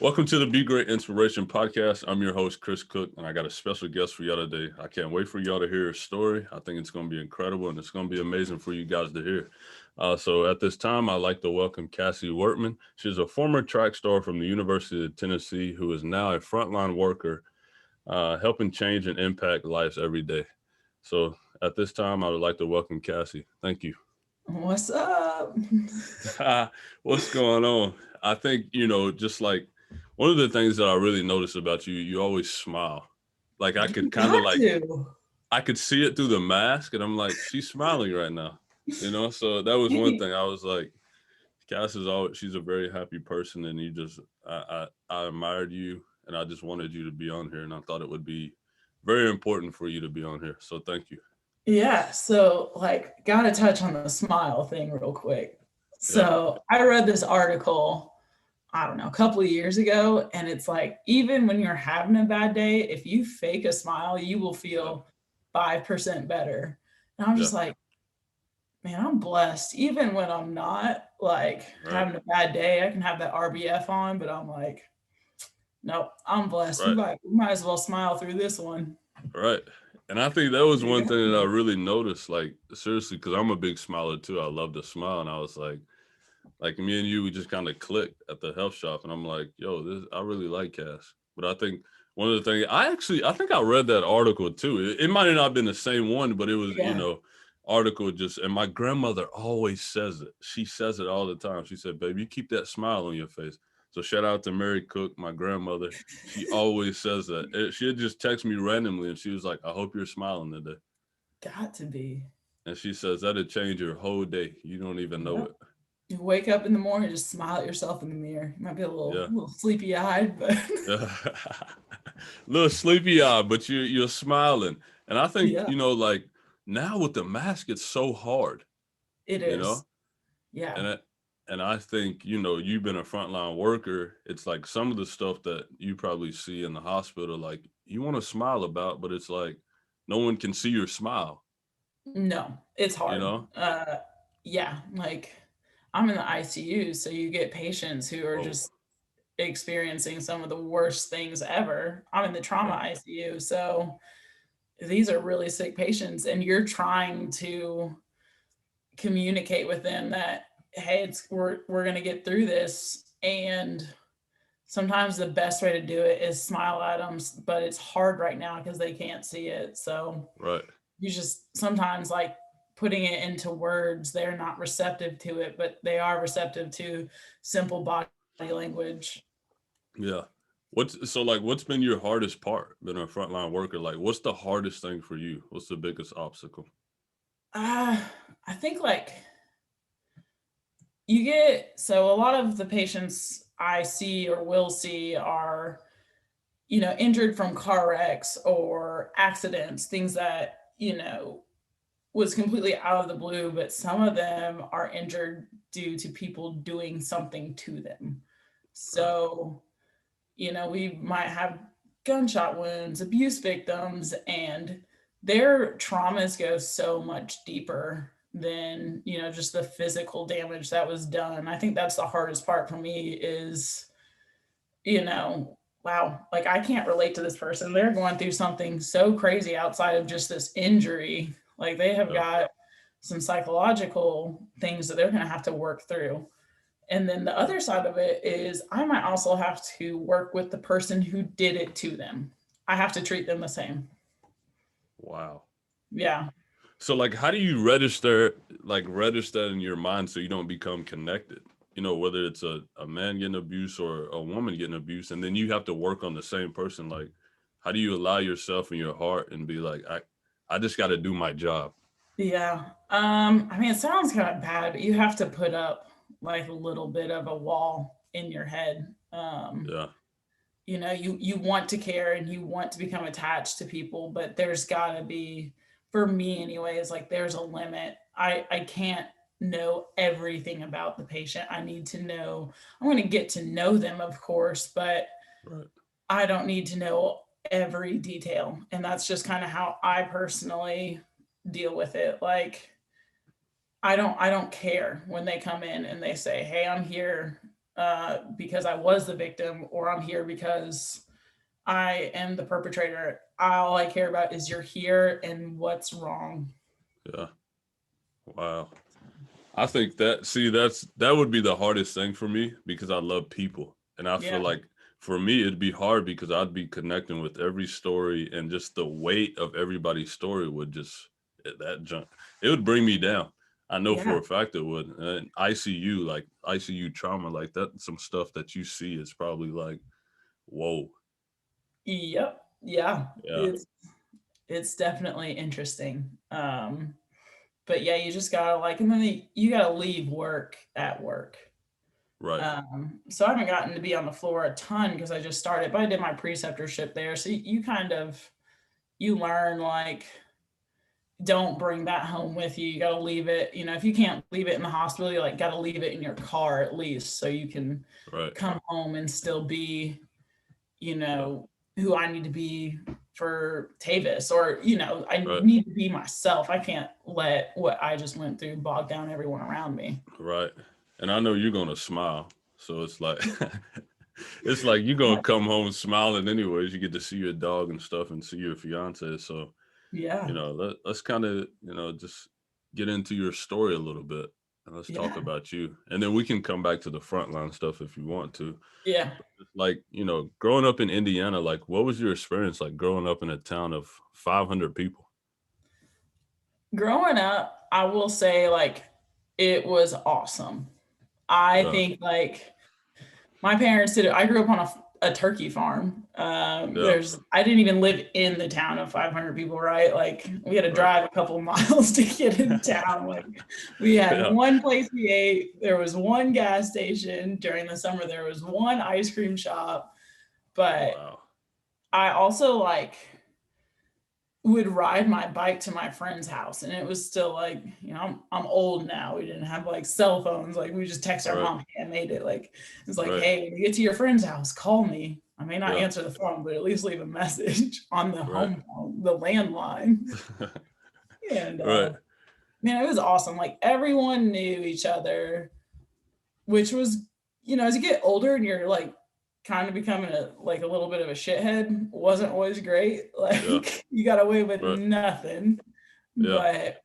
Welcome to the BeGreat Inspiration Podcast. I'm your host, Chris Cook, and I got a special guest for y'all today. I can't wait for y'all to hear her story. I think it's going to be incredible, and it's going to be amazing for you guys to hear. So at this time, I'd like to welcome Cassie Wertman. She's a former track star from the University of Tennessee who is now a frontline worker, helping change and impact lives every day. So at this time, I would like to welcome Cassie. Thank you. What's up? What's going on? I think, just like one of the things that I really noticed about you, you always smile. Like I You could kind of got like, to. I could see it through the mask and I'm like, she's smiling right now, So that was one thing I was like, Cass is always, she's a very happy person and I admired you and I just wanted you to be on here and I thought it would be very important for you to be on here. So thank you. Yeah, so gotta touch on the smile thing real quick. Yeah. So I read this article, I don't know, a couple of years ago, and it's like even when you're having a bad day, if you fake a smile, you will Yeah. feel 5% better. And I'm Yeah. just like, man, I'm blessed. Even when I'm not Right. having a bad day, I can have that RBF on, but I'm like, nope, I'm blessed. Right. We might as well smile through this one. Right. And I think that was You one got thing that I to. really noticed, like seriously, because I'm a big smiler too. I love to smile, and I was like me and you, we just kind of clicked at the health shop, and I'm like, yo, this I really like Cass. But I think one of the things I think I read that article too. It might have not been the same one, but it was Yeah. article just. And my grandmother always says it. She says it all the time. She said, "Baby, you keep that smile on your face." So shout out to Mary Cook, my grandmother. She always says that. She'd just text me randomly, and she was like, "I hope you're smiling today." Got to be. And she says that'll change your whole day. You don't even know Yep. it. You wake up in the morning, just smile at yourself in the mirror. You might be Yeah. a little sleepy eyed, but Yeah. Little sleepy eye, but you're smiling. And I think, yeah, like now with the mask, it's so hard, it you know? is. Yeah. And I think, you've been a frontline worker. It's like some of the stuff that you probably see in the hospital, like you want to smile about, but it's like no one can see your smile, No, it's you hard. know? Yeah, I'm in the ICU, so you get patients who are Oh, just experiencing some of the worst things ever. I'm in the trauma right, ICU, so these are really sick patients, and you're trying to communicate with them that hey, we're gonna get through this, and sometimes the best way to do it is smile at them, but it's hard right now because they can't see it. So right. you just sometimes putting it into words, they're not receptive to it, but they are receptive to simple body language. Yeah. What's been your hardest part being a frontline worker? Like what's the hardest thing for you? What's the biggest obstacle? Uh, I think you get so a lot of the patients I see or will see are injured from car wrecks or accidents, things that was completely out of the blue, but some of them are injured due to people doing something to them. Right. So, we might have gunshot wounds, abuse victims, and their traumas go so much deeper than, just the physical damage that was done. I think that's the hardest part for me is, wow, I can't relate to this person. They're going through something so crazy outside of just this injury. Like they have Yeah. got some psychological things that they're going to have to work through. And then the Yeah. other side of it is I might also have to work with the person who did it to them. I have to treat them the same. Wow. Yeah. So how do you register in your mind so you don't become connected? Whether it's a man getting abused or a woman getting abused, and then you have to work on the same person. Like, how do you allow yourself in your heart and be like, I just got to do my job. Yeah. I mean, it sounds kind of bad, but you have to put up a little bit of a wall in your head. Yeah. You want to care and you want to become attached to people, but there's got to be, for me anyways, there's a limit. I can't know everything about the patient. I need to know, I'm going to get to know them, of course, but Right. I don't need to know every detail. And that's just kind of how I personally deal with it. I don't care when they come in and they say, "Hey, I'm here. because I was the victim, or I'm here because I am the perpetrator. All I care about is you're here and what's wrong. Yeah. Wow. I think that would be the hardest thing for me because I love people. And I feel Yeah. like for me it'd be hard because I'd be connecting with every story, and just the weight of everybody's story would just that junk. It would bring me down. I know for Yeah. a fact it would. And ICU, like ICU trauma, like that, some stuff that you see is probably like, whoa. Yep. Yeah. Yeah. It's definitely interesting. But yeah, you just gotta like, and then you gotta leave work at work. Right. So I haven't gotten to be on the floor a ton because I just started, but I did my preceptorship there. So you kind of you learn like don't bring that home with you. You got to leave it. You know, if you can't leave it in the hospital, you like got to leave it in your car at least so you can Right. come home and still be, you Yeah. know, who I need to be for Tavis, or, you know, I Right. need to be myself. I can't let what I just went through bog down everyone around me. Right. And I know you're gonna smile. So it's like it's like you're gonna come home smiling anyways. You get to see your dog and stuff and see your fiance. So, Yeah. let's kind of, just get into your story a little bit, and let's talk Yeah. about you. And then we can come back to the frontline stuff if you want to. Yeah. Like, growing up in Indiana, like what was your experience like growing up in a town of 500 people? Growing up, I will say like it was awesome. I Yeah. think like my parents did it. I grew up on a turkey farm. Yeah. I didn't even live in the town of 500 people, right? Like we had to Right. drive a couple miles to get in town. Like we had Yeah. one place we ate. There was one gas station during the summer. There was one ice cream shop. But Wow. I also like would ride my bike to my friend's house, and it was still like, you know, I'm old now. We didn't have like cell phones. Like we just text our Right. mom, hey, I made it. Like it's like, Right. hey, when you get to your friend's house, call me. I may not Yeah. answer the phone, but at least leave a message on the Right. home phone, the landline. And Right. man, it was awesome. Like everyone knew each other, which was, you know, as you get older and you're like kind of becoming a little bit of a shithead, wasn't always great. Yeah. Like you got away with Right. nothing. Yeah.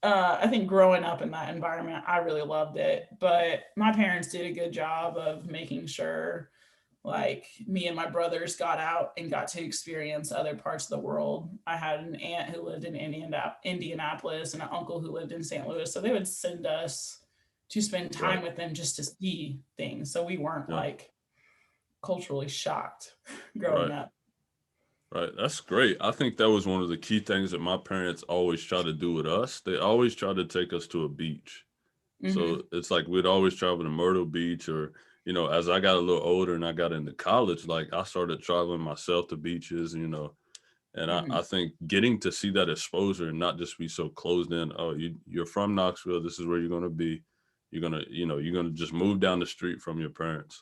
But I think growing up in that environment, I really loved it. But my parents did a good job of making sure like me and my brothers got out and got to experience other parts of the world. I had an aunt who lived in Indianapolis and an uncle who lived in St. Louis. So they would send us to spend Right. time with them just to see things. So we weren't Yeah. like culturally shocked growing Right. up. Right. That's great. I think that was one of the key things that my parents always try to do with us. They always try to take us to a beach. Mm-hmm. So it's like we'd always travel to Myrtle Beach, or, as I got a little older and I got into college, like I started traveling myself to beaches, and Mm-hmm. I think getting to see that exposure and not just be so closed in. Oh, you're from Knoxville. This is where you're going to be. You're going to just move down the street from your parents.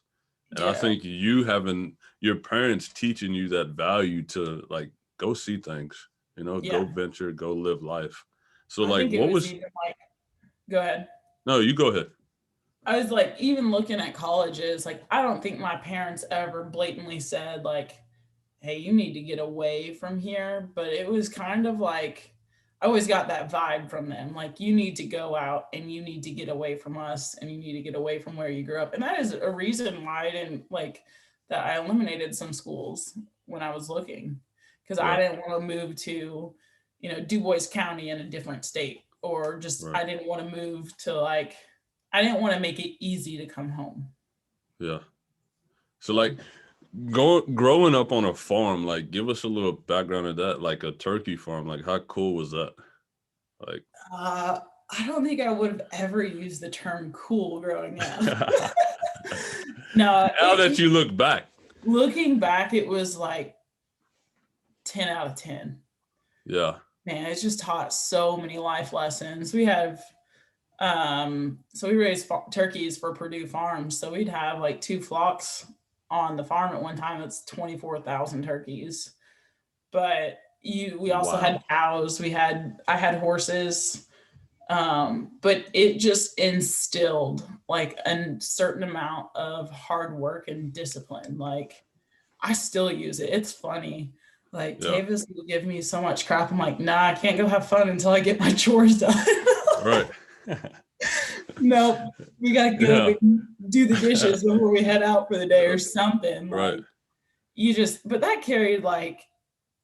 And I Yeah. think you having your parents teaching you that value to like go see things, go Yeah. venture, go live life. So I like, think it what was was, even like, go ahead. no, you go ahead. I was like, even looking at colleges, like, I don't think my parents ever blatantly said, like, hey, you need to get away from here. But it was kind of like, I always got that vibe from them. Like, you need to go out and you need to get away from us and you need to get away from where you grew up. And that is a reason why I didn't like that I eliminated some schools when I was looking because I Yeah. didn't want to move to, you know, Du Bois County in a different state, or just Right. I didn't want to move to like, I didn't want to make it easy to come home. Yeah. So like growing up on a farm, like give us a little background of that, like a turkey farm. Like how cool was that? Like Uh, I don't think I would have ever used the term cool growing up. No, now that you look back. looking back, it was like 10 out of 10. Yeah. Man, it's just taught so many life lessons. We have, so we raised turkeys for Purdue Farms. So we'd have like 2 flocks on the farm at one time. That's 24,000 turkeys. But we also had Wow. cows. I had horses. But it just instilled like a certain amount of hard work and discipline. Like I still use it. It's funny. Like Yeah. Tavis will give me so much crap. I'm like, nah, I can't go have fun until I get my chores done. Right. Nope, we gotta get up Yeah. and do the dishes before we head out for the day or something. Right. Like but that carried like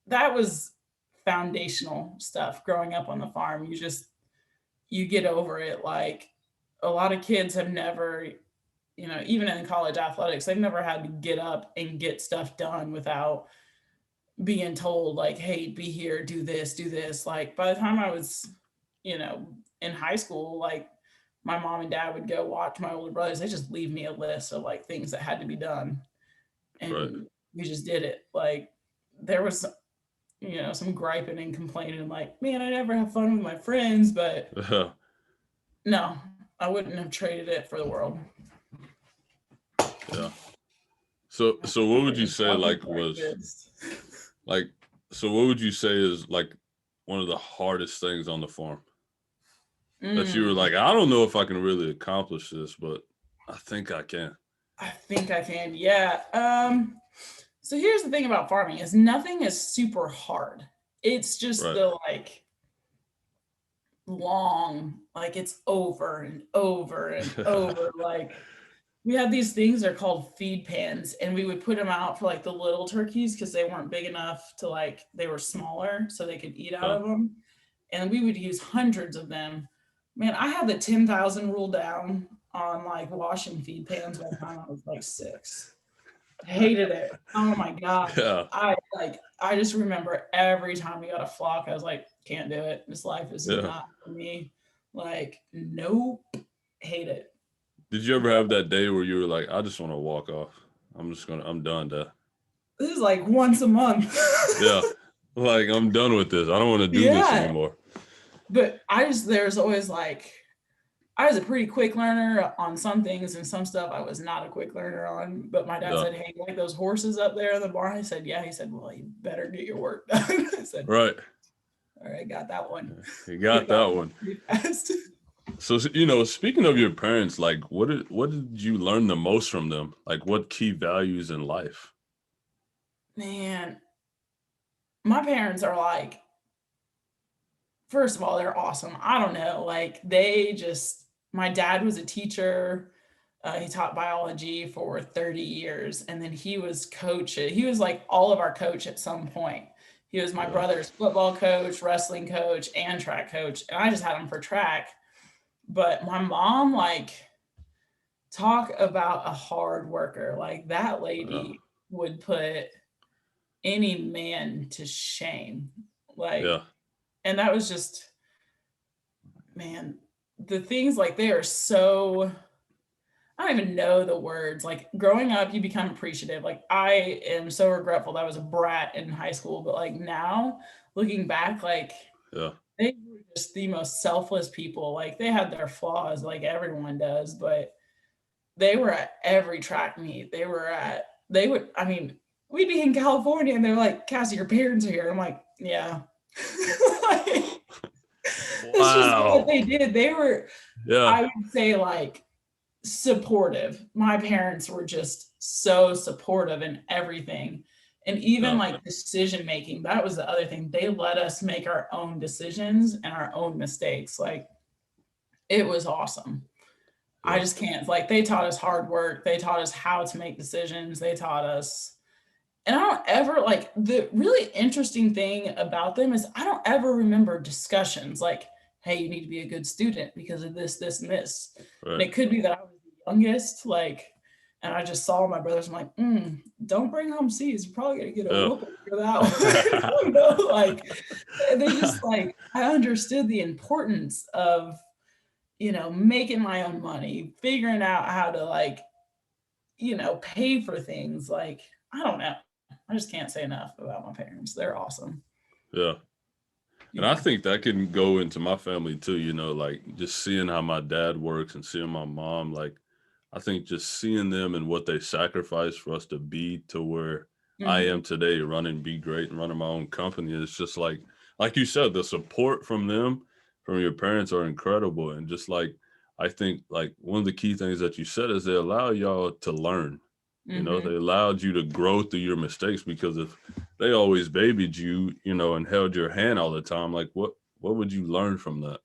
that was foundational stuff growing up on the farm. You get over it. Like a lot of kids have never, even in college athletics, they've never had to get up and get stuff done without being told like, hey, be here, do this, do this. Like by the time I was, in high school, like my mom and dad would go watch my older brothers. They just leave me a list of like things that had to be done. Right. And we just did it. Like there was, some griping and complaining like, man, I never have fun with my friends, but Yeah. no, I wouldn't have traded it for the world. Yeah. So what would you say like was like, so what would you say is like one of the hardest things on the farm that you were like, I don't know if I can really accomplish this, but I think I can. I think I can. Yeah. So here's the thing about farming is nothing is super hard. It's just Right. the like long, like it's over and over and over. Like we had these things, they're called feed pans, and we would put them out for like the little turkeys because they weren't big enough to like, they were smaller so they could eat out of them. And we would use hundreds of them. Man, I had the 10,000 rule down on like washing feed pans by the time I was like 6. Hated it. Oh my God. Yeah. I just remember every time we got a flock, I was like, can't do it. This life is not for me. Like, nope. Hate it. Did you ever have that day where you were like, I just want to walk off? I'm done, Dad. This is like once a month. Yeah. Like, I'm done with this. I don't want to do this anymore. But there's always like, I was a pretty quick learner on some things, and some stuff I was not a quick learner on. But my dad said, hey, like those horses up there in the barn? I said, yeah. He said, well, you better get your work done. I said, right. All right, got that one. You got that one. Pretty fast. So, speaking of your parents, like what did you learn the most from them? Like what key values in life? Man, my parents are like, first of all, they're awesome. I don't know. Like my dad was a teacher. He taught biology for 30 years. And then he was coach. He was like all of our coach at some point. He was my brother's football coach, wrestling coach, and track coach. And I just had him for track. But my mom, like, talk about a hard worker. Like that lady would put any man to shame. Like, and that was just, man, the things like they are so, I don't even know the words. Like growing up, you become appreciative. Like I am so regretful that I was a brat in high school, but like now looking back, like they were just the most selfless people. Like they had their flaws like everyone does, but they were at every track meet. We'd be in California and they're like, Cassie, your parents are here. I'm like, yeah. It's just what they did. They were, I would say, like supportive. My parents were just so supportive in everything. And even like decision making, that was the other thing. They let us make our own decisions and our own mistakes. Like it was awesome. I just can't, like they taught us hard work. They taught us how to make decisions. They taught us, and I don't ever, like the really interesting thing about them is I don't ever remember discussions like, hey, you need to be a good student because of this, this, and this. And it could be that I was the youngest, like, and I just saw my brothers. I'm like, don't bring home C's. You're probably gonna get a whooping for that one. Like they just like, I understood the importance of, making my own money, figuring out how to like, pay for things. Like, I don't know. I just can't say enough about my parents. They're awesome. Yeah. And I think that can go into my family too, like just seeing how my dad works and seeing my mom, like I think just seeing them and what they sacrificed for us to be to where I am today, running BeGreat and running my own company. It's just like you said, the support from them from your parents are incredible. And just like, I think like one of the key things that you said is they allow y'all to learn. You know, they allowed you to grow through your mistakes, because if they always babied you, you know, and held your hand all the time, like what would you learn from that?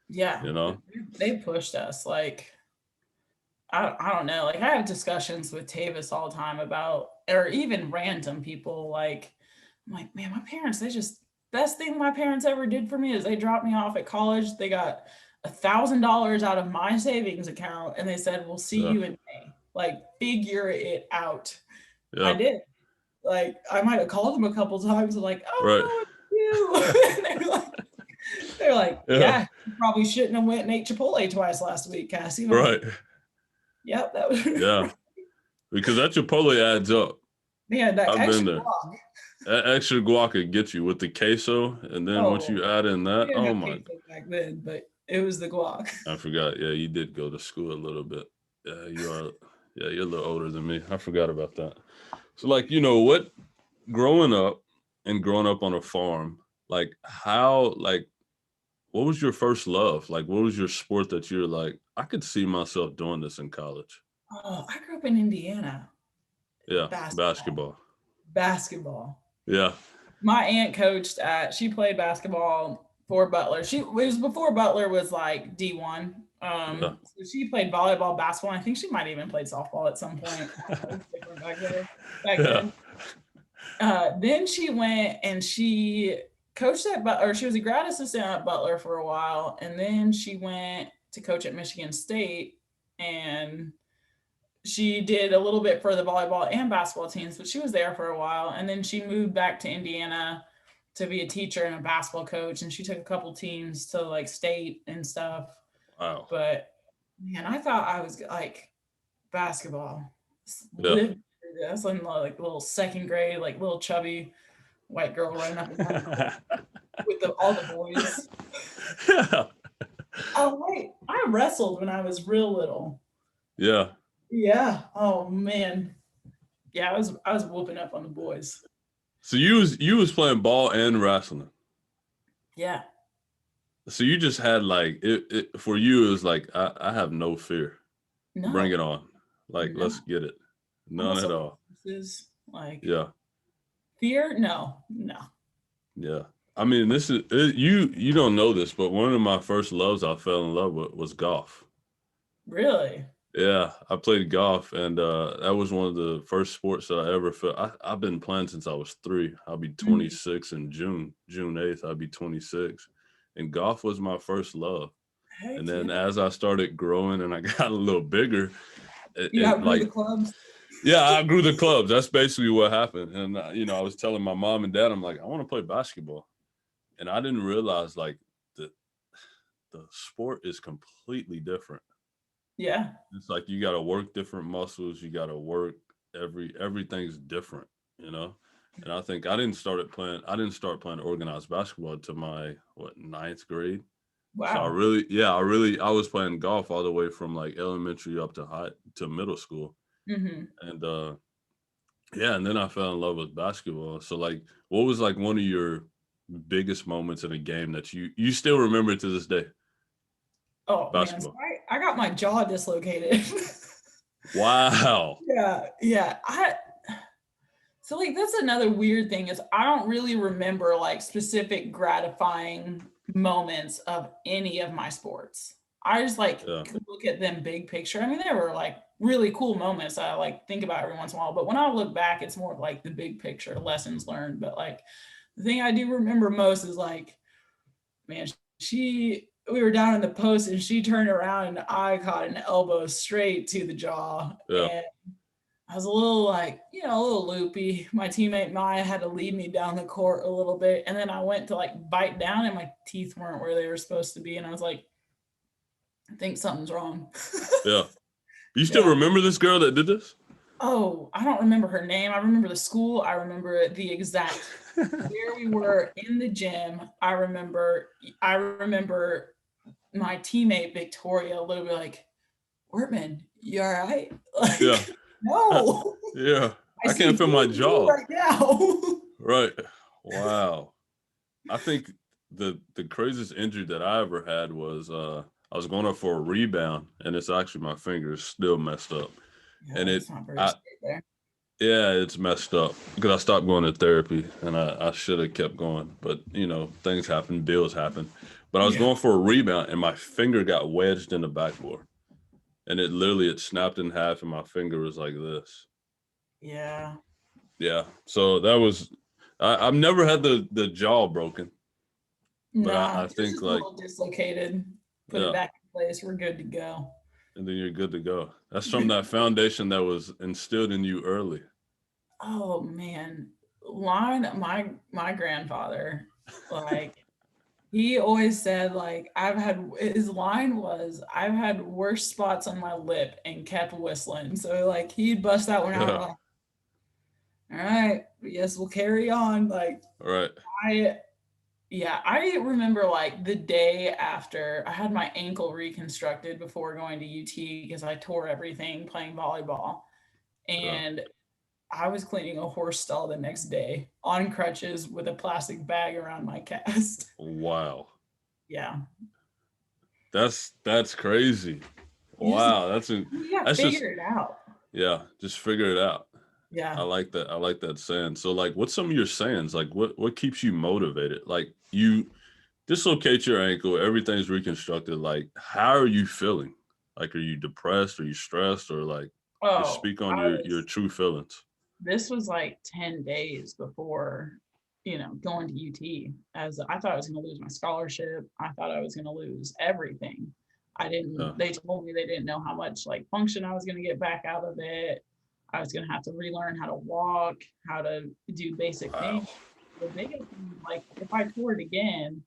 Yeah, You know? they pushed us. Like, I don't know. Like, I have discussions with Tavis all the time about, or even random people. Like, I'm like, man, my parents, they just, best thing my parents ever did for me is they dropped me off at college. They got $1,000 out of my savings account and they said, we'll see Yeah. you in May. Like, figure it out. I Yeah. did. Like, I might have called them a couple times and like, Right. oh, it's you. And they're like, Yeah. yeah, you probably shouldn't have went and ate Chipotle twice last week, Cassie. And I'm Right. like, yep, that was Yeah. Because that Chipotle adds up. man, that I've been extra there. guac. That extra guac could get you with the queso, and then once Oh, you add in we that, didn't oh have my! queso back then, but it was the guac. I forgot. Yeah, you did go to school a little bit. Yeah, you are. Yeah, you're a little older than me. I forgot about that. So, like, you know what? Growing up on a farm, like, what was your first love? Like, what was your sport that you're like, I could see myself doing this in college? Oh, I grew up in Indiana. Yeah, Basketball. basketball. Basketball. Yeah, My aunt coached she played basketball for Butler. It was before Butler was like D1. yeah, So she played volleyball, basketball. I think she might even played softball at some point. It was different back yeah. then. Then she went and she coached at Butler. She was a grad assistant at Butler for a while, and then she went to coach at Michigan State, and she did a little bit for the volleyball and basketball teams, but she was there for a while, and then she moved back to Indiana to be a teacher and a basketball coach, and she took a couple teams to like state and stuff. Wow. But man, I thought I was like basketball. Yeah. Lived through this. I'm like little second grade, like little chubby white girl running up and down the court with all the boys. Yeah. Oh wait, I wrestled when I was real little. Yeah. Yeah. Oh man. Yeah, I was whooping up on the boys. So you was playing ball and wrestling. Yeah. So you just had like it for you. It was like I have no fear. Bring it No. on. Like No. let's get it. I'm None at also all. like Yeah. fear. No. No. Yeah. I mean, this is you don't know this, but one of my first loves I fell in love with was golf. Really. Yeah, I played golf, and that was one of the first sports that I ever felt. I've been playing since I was 3. I'll be Mhm. 26 in June 8th. I'll be 26, and golf was my first love. Heck And then yeah. as I started growing and I got a little bigger, You it outgrew the like clubs. yeah, I grew the clubs. That's basically what happened. And you know, I was telling my mom and dad, I'm like, I want to play basketball, and I didn't realize like the sport is completely different. Yeah. It's like you got to work different muscles. You got to work everything's different, you know. And I think I didn't start playing organized basketball until my ninth grade. So Wow. I was playing golf all the way from like elementary up to middle school. Hmm. And yeah, and then I fell in love with basketball. So like, what was like one of your biggest moments in a game that you still remember to this day? Oh man, so Basketball. I got my jaw dislocated. Wow. Yeah, yeah. So like that's another weird thing is I don't really remember like specific gratifying moments of any of my sports. I just like Yeah. look at them big picture. I mean, there were like really cool moments I like think about every once in a while, but when I look back, it's more of like the big picture, lessons learned. But like the thing I do remember most is like, man, we were down in the post and she turned around and I caught an elbow straight to the jaw. Yeah. And I was a little like, a little loopy. My teammate Maya had to lead me down the court a little bit. And then I went to like bite down and my teeth weren't where they were supposed to be. And I was like, I think something's wrong. Yeah. You still Yeah. remember this girl that did this? Oh, I don't remember her name. I remember the school. I remember the exact where we were in the gym. I remember my teammate Victoria a little bit like, Wertman, you all right? Like, Yeah. no. Yeah. I see can't feel my blue jaw. right now. Right. Wow. I think the craziest injury that I ever had was I was going up for a rebound, and it's actually my finger is still messed up, Yeah, and that's not very I straight there. yeah, it's messed up because I stopped going to therapy, and I should have kept going, but things happen, bills happen. But I was Yeah. going for a rebound, and my finger got wedged in the backboard, and it snapped in half, and my finger was like this. Yeah. Yeah, so that was I've never had the jaw broken, but I Nah, just think a like little dislocated. Put it yeah, back in place. We're good to go. and then you're good to go. That's from that foundation that was instilled in you early. Oh man. Line my grandfather, like he always said like I've had his line was I've had worse spots on my lip and kept whistling. So like he'd bust that one out Yeah, like, all right, yes, we'll carry on. Like right. I yeah, I remember like the day after I had my ankle reconstructed before going to UT because I tore everything playing volleyball. Yeah. And I was cleaning a horse stall the next day on crutches with a plastic bag around my cast. Wow. Yeah. That's crazy. You just Wow, you gotta that's just figure it out. yeah, just figure it out. I Yeah. like that. I like that saying. So like what's some of your sayings? Like what keeps you motivated? Like you dislocate your ankle, everything's reconstructed. Like how are you feeling? Like are you depressed? Are you stressed? Or like just Oh, speak on I your was true feelings. this was like 10 days before, going to UT as I thought I was going to lose my scholarship. I thought I was going to lose everything. Yeah. They told me they didn't know how much like function I was going to get back out of it. I was going to have to relearn how to walk, how to do basic Wow. things. The biggest thing, like if I tore it again,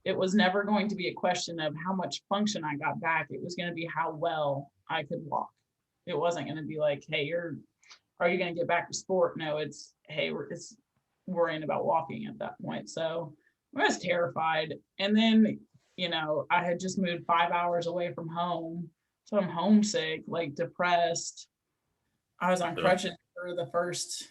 it was never going to be a question of how much function I got back. It was going to be how well I could walk. It wasn't going to be like, hey, are you going to get back to sport? No, it's, hey, it's worrying about walking at that point. So I was terrified. And then, I had just moved 5 hours away from home. So I'm homesick, like depressed. I was on Yeah. crutches for the first,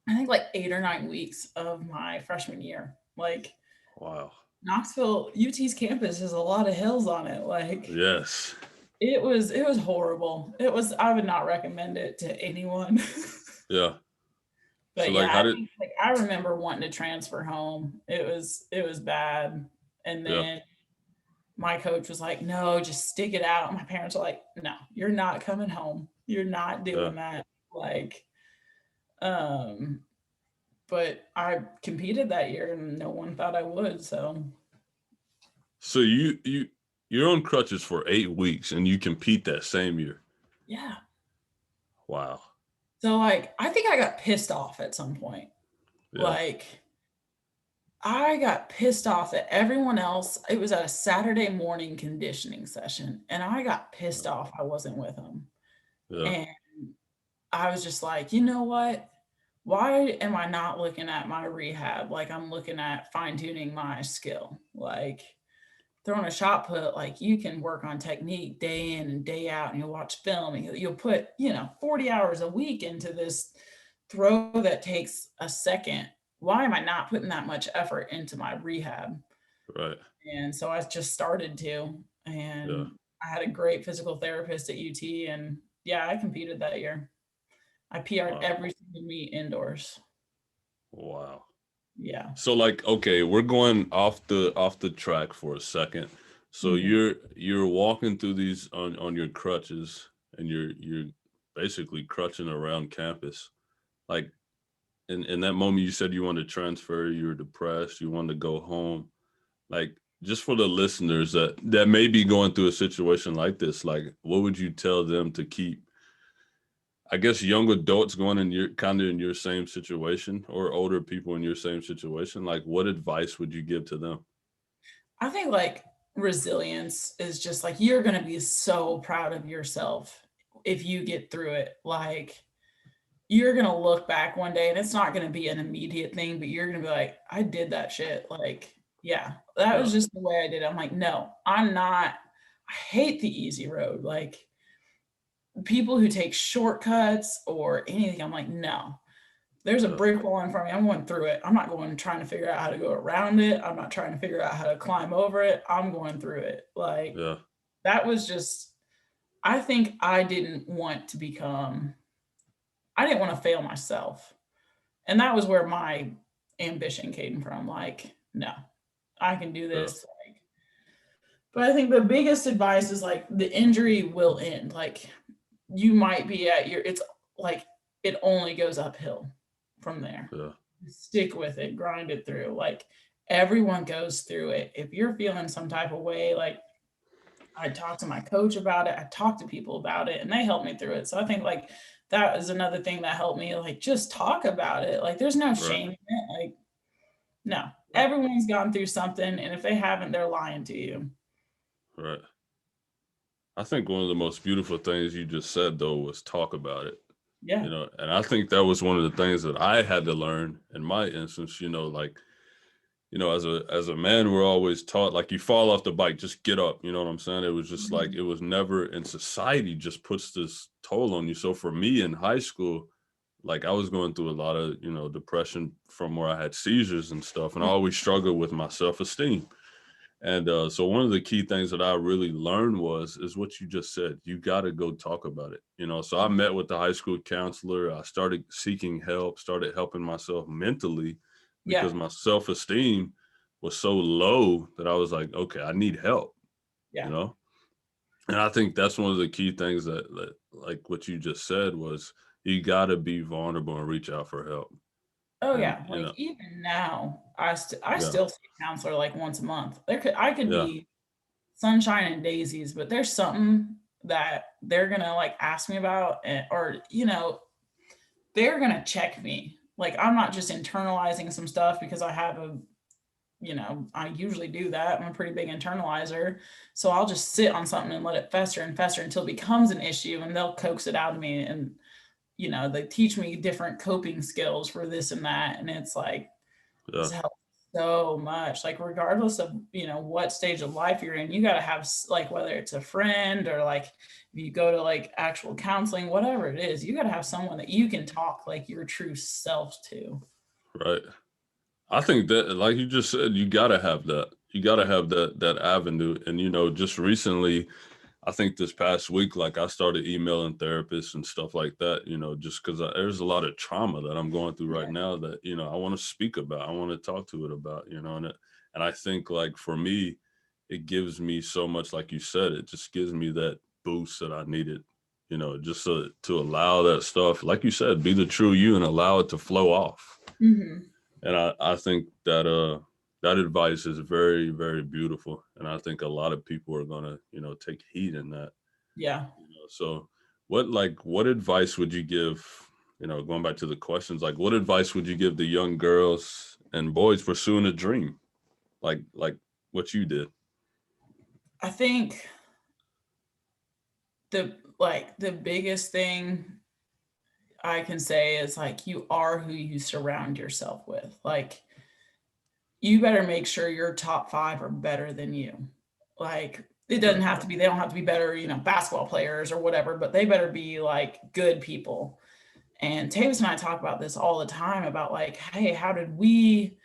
I think like 8 or 9 weeks of my freshman year. Like Wow. Knoxville, UT's campus has a lot of hills on it. Like Yes. it was horrible. I would not recommend it to anyone. Yeah. So But like yeah, how I did think like I remember wanting to transfer home. It was bad. And yeah. then my coach was like, "No, just stick it out." My parents were like, "No, you're not coming home. You're not Yeah. doing that." Like, um, but I competed that year and no one thought I would. So So you're on crutches for 8 weeks and you compete that same year. yeah. Wow. So like I think I got pissed off at some point. Yeah. Like I got pissed off that everyone else, it was at a Saturday morning conditioning session, and I got pissed off I wasn't with them. Yeah. And I was just like, you know what? Why am I not looking at my rehab? Like I'm looking at fine tuning my skill. Like throwing a shot put, like you can work on technique day in and day out, and you'll watch film and you'll put, 40 hours a week into this throw that takes a second. Why am I not putting that much effort into my rehab? Right. And so I just started to, Yeah. and I had a great physical therapist at UT, and yeah, I competed that year. I PR'd Wow. every single meet indoors. Wow. Yeah. So like okay, we're going off the track for a second. So Mhm. you're walking through these on your crutches and you're basically crutching around campus. Like in that moment you said you wanted to transfer, you were depressed, you wanted to go home. Like just for the listeners that may be going through a situation like this, like what would you tell them to keep I guess young adults going in your kind of in your same situation or older people in your same situation, like what advice would you give to them? I think like resilience is just like you're going to be so proud of yourself if you get through it. Like you're going to look back one day and it's not going to be an immediate thing, but you're going to be like, I did that shit. Like, yeah, that Yeah, was just the way I did it. I'm like, no, I'm not. I hate the easy road. Like people who take shortcuts or anything, I'm like, no. There's a Yeah. brick wall in front of me. I'm going through it. I'm not going trying to figure out how to go around it. I'm not trying to figure out how to climb over it. I'm going through it. Like Yeah. that was just, I think I didn't want to become, I didn't want to fail myself. And that was where my ambition came from. Like, no, I can do Yeah. this. Like, but I think the biggest advice is like the injury will end. Like you might be at your, it's like it only goes uphill from there. Yeah. Stick with it, grind it through. Like everyone goes through it. If you're feeling some type of way, like I talked to my coach about it, I talked to people about it, and they helped me through it. So I think like that is another thing that helped me. Like just talk about it. Like there's no Right. shame in it. Like no, Right. everyone's gone through something, and if they haven't, they're lying to you. Right. I think one of the most beautiful things you just said though was talk about it. Yeah, And I think that was one of the things that I had to learn in my instance, like, as a man, we're always taught like you fall off the bike, just get up. You know what I'm saying? It was just like mhm. it was never in society just puts this toll on you. So for me in high school, like I was going through a lot of, depression from where I had seizures and stuff. And I always struggled with my self-esteem. And so one of the key things that I really learned is what you just said. You got to go talk about it. So I met with the high school counselor. I started seeking help, started helping myself mentally Yeah, because my self-esteem was so low that I was like, okay, I need help, you yeah. know? And I think that's one of the key things that like what you just said was you got to be vulnerable and reach out for help. Oh And, yeah, like even now, I yeah, still see a counselor like once a month. I could yeah, be sunshine and daisies, but there's something that they're gonna like ask me about, or they're gonna check me. Like I'm not just internalizing some stuff because I have a I usually do that. I'm a pretty big internalizer, so I'll just sit on something and let it fester and fester until it becomes an issue, and they'll coax it out of me and they teach me different coping skills for this and that. And it's like, yeah, this helps so much. Like, regardless of, what stage of life you're in, you got to have, like, whether it's a friend or like, if you go to like actual counseling, whatever it is, you got to have someone that you can talk like your true self to. right. I think that, like you just said, you gotta have that. You gotta have that avenue. And just recently, I think this past week, like I started emailing therapists and stuff like that. Just because there's a lot of trauma that I'm going through right Yeah. now that I want to speak about. I want to talk to it about. And I think like for me, it gives me so much. Like you said, it just gives me that boost that I needed. Just to allow that stuff, like you said, be the true you and allow it to flow off. Hmm. And I think that advice is very, very beautiful. And I think a lot of people are gonna, take heed in that. Yeah. So what advice would you give, going back to the questions, like what advice would you give the young girls and boys pursuing a dream? Like what you did. I think the biggest thing I can say is like you are who you surround yourself with. Like you better make sure your top five are better than you. Like it doesn't Right. have to be, they don't have to be better, basketball players or whatever, but they better be like good people. And Tavis and I talk about this all the time about like, hey, how did we,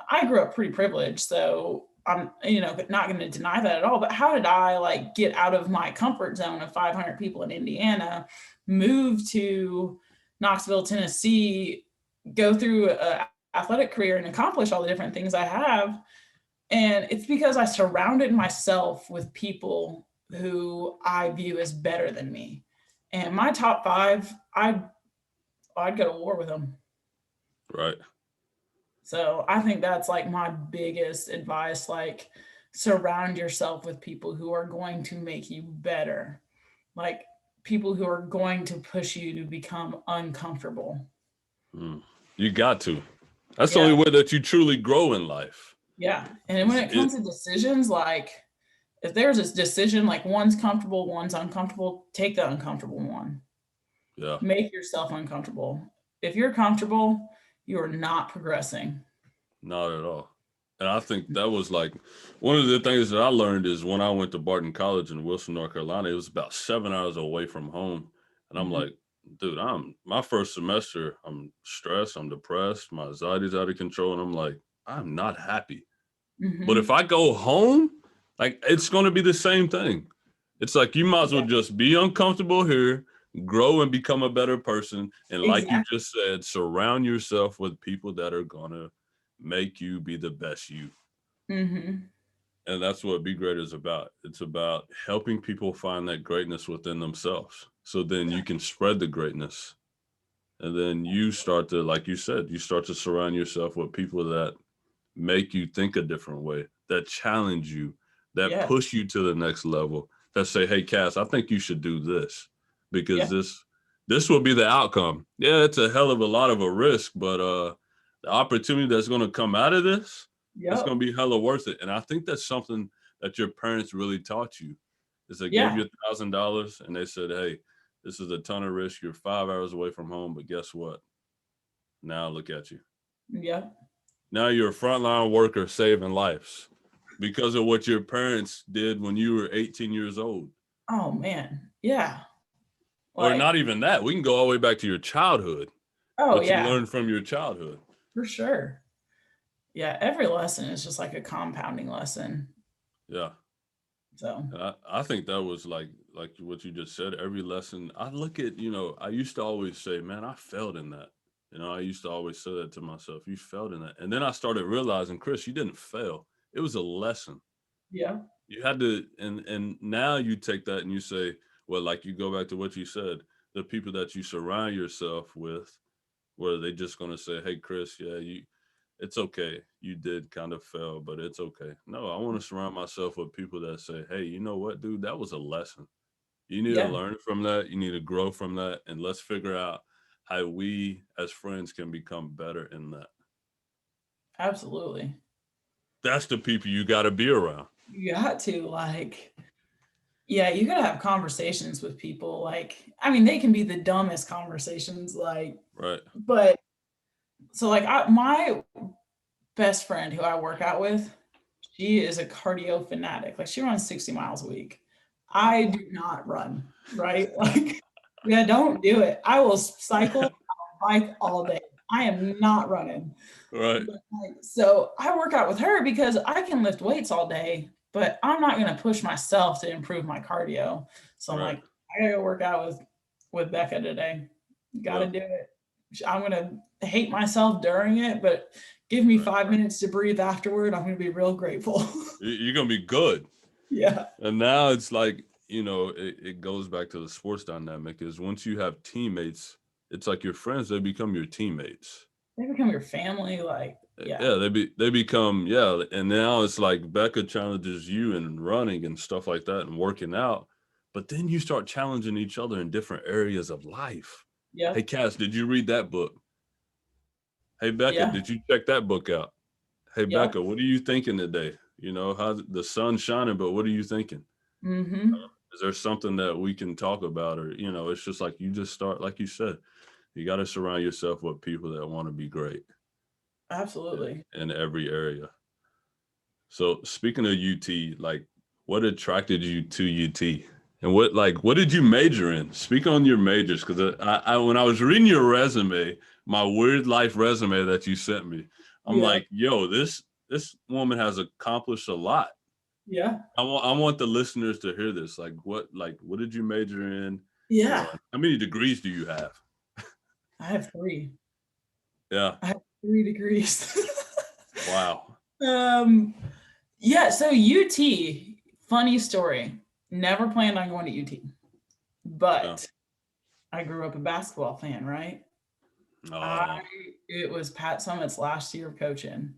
I grew up pretty privileged. So I'm, not going to deny that at all. But how did I like get out of my comfort zone of 500 people in Indiana, move to Knoxville, Tennessee, go through a athletic career and accomplish all the different things I have? And it's because I surrounded myself with people who I view as better than me. And my top five, I'd go to war with them. Right. So I think that's like my biggest advice. Like, surround yourself with people who are going to make you better, like people who are going to push you to become uncomfortable. Mm. You got to. That's the only Yeah. way that you truly grow in life. Yeah. And when Is it it? comes to decisions, like if there's this decision, like one's comfortable, one's uncomfortable, take the uncomfortable one. Yeah. Make yourself uncomfortable. If you're comfortable, you are not progressing. Not at all. And I think that was like one of the things that I learned is when I went to Barton College in Wilson, North Carolina, it was about 7 hours away from home. And I'm Mhm. like, dude, my first semester, I'm stressed, I'm depressed, my anxiety's out of control, and I'm like, I'm not happy. But if Mm-hmm. I go home, like it's gonna be the same thing. It's like you might as well Yeah, just be uncomfortable here, grow and become a better person. And like you exactly. just said, surround yourself with people that are gonna make you be the best you. Mm-hmm. And that's what Be Great is about. It's about helping people find that greatness within themselves. So then you can spread the greatness. And then you start to, like you said, you start to surround yourself with people that make you think a different way, that challenge you, that Yeah. push you to the next level, that say, "Hey, Cass, I think you should do this because Yeah. this will be the outcome." Yeah, it's a hell of a lot of a risk, but the opportunity that's going to come out of this, it's going Yep. to be hella worth it. And I think that's something that your parents really taught you. Is they gave Yeah. you $1,000 and they said, "Hey, this is a ton of risk. You're 5 hours away from home, but guess what? Now look at you. Yep. Now you're a frontline worker saving lives because of what your parents did when you were 18 years old. Oh man. Yeah. Or Like, not even that. We can go all the way back to your childhood, oh what you yeah, learned from your childhood. for sure. Yeah. Every lesson is just like a compounding lesson. Yeah. So And I think that was like what you just said. Every lesson I look at, I used to always say, man, I failed in that. I used to always say that to myself. You failed in that. And then I started realizing, Chris, you didn't fail. It was a lesson. yeah. You had to, and now you take that and you say, well, like you go back to what you said, the people that you surround yourself with, where they just gonna say, hey, Chris, yeah, it's okay. You did kind of fail, but it's okay. No, I want to surround myself with people that say, hey, you know what, dude, that was a lesson. You need to Yeah. learn from that. You need to grow from that, and let's figure out how we as friends can become better in that. Absolutely. That's the people you got to be around. You got to like, yeah, you gotta have conversations with people. Like, I mean, they can be the dumbest conversations, like, Right. but so like my best friend who I work out with, she is a cardio fanatic. Like she runs 60 miles a week. I do not run, right? Like, yeah, don't do it. I will cycle, bike all day. I am not running. Right. But, like, so I work out with her because I can lift weights all day, but I'm not going to push myself to improve my cardio. So I'm Right. like, I gotta go work out with Becca today. Got to Yeah. do it. I'm gonna hate myself during it, but give me Right. 5 minutes to breathe afterward. I'm gonna be real grateful. You're gonna be good. Yeah, And now it's like, it goes back to the sports dynamic is once you have teammates, it's like your friends, they become your teammates. they become your family. Like, yeah, Yeah, they become, yeah, and now it's like Becca challenges you in running and stuff like that and working out. But then you start challenging each other in different areas of life. Hey yep, Cass, did you read that book? Hey Becca, yeah, did you check that book out? Hey yep, Becca, what are you thinking today? How the sun's shining, but what are you thinking? mm-hmm, Is there something that we can talk about? Or, it's just like you just start, like you said, you got to surround yourself with people that want to be great absolutely. in every area. So speaking of UT, like what attracted you to UT? And what did you major in? Speak on your majors, because when I was reading your resume, my weird life resume that you sent me, I'm Yeah, like, yo, this woman has accomplished a lot. yeah, I want the listeners to hear this. What did you major in? yeah. How many degrees do you have? I have three. Yeah. I have 3 degrees. Wow. um, yeah. So UT, funny story. Never planned on going to UT, Yeah. but I grew up a basketball fan, right? I Oh, It was Pat Summitt's last year of coaching.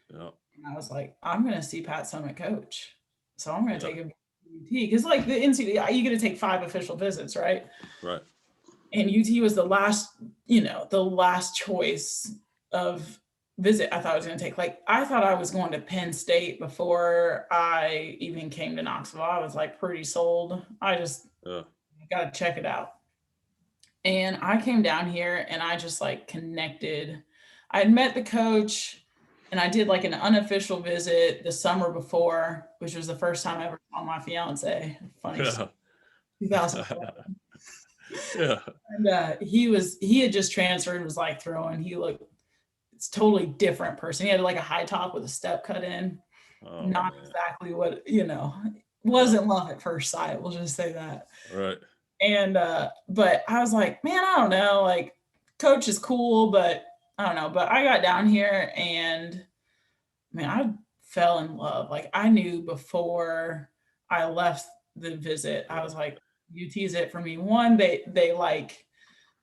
yeah. And I was like, I'm gonna see Pat Summitt coach. So I'm gonna Yeah. take him to UT. Because like the NCAA, you get to take 5 official visits, right? Right. And UT was the last choice of visit I thought I was gonna take. Like I thought I was going to Penn State before I even came to Knoxville. I was like pretty sold. I just Yeah. gotta check it out. And I came down here and I just like connected. I had met the coach and I did like an unofficial visit the summer before, which was the first time I ever saw my fiance. Funny story. Yeah. 2004. Yeah. And he had just transferred and was like throwing. It's totally different person. He had like a high top with a step cut in. Oh Not man. exactly what, Yeah. wasn't love at first sight. We'll just say that. Right. And but I was like, man, I don't know. Like, coach is cool, but I don't know. But I got down here and man, I fell in love. Like, I knew before I left the visit, I Yeah. was like, UT's it for me. One, they like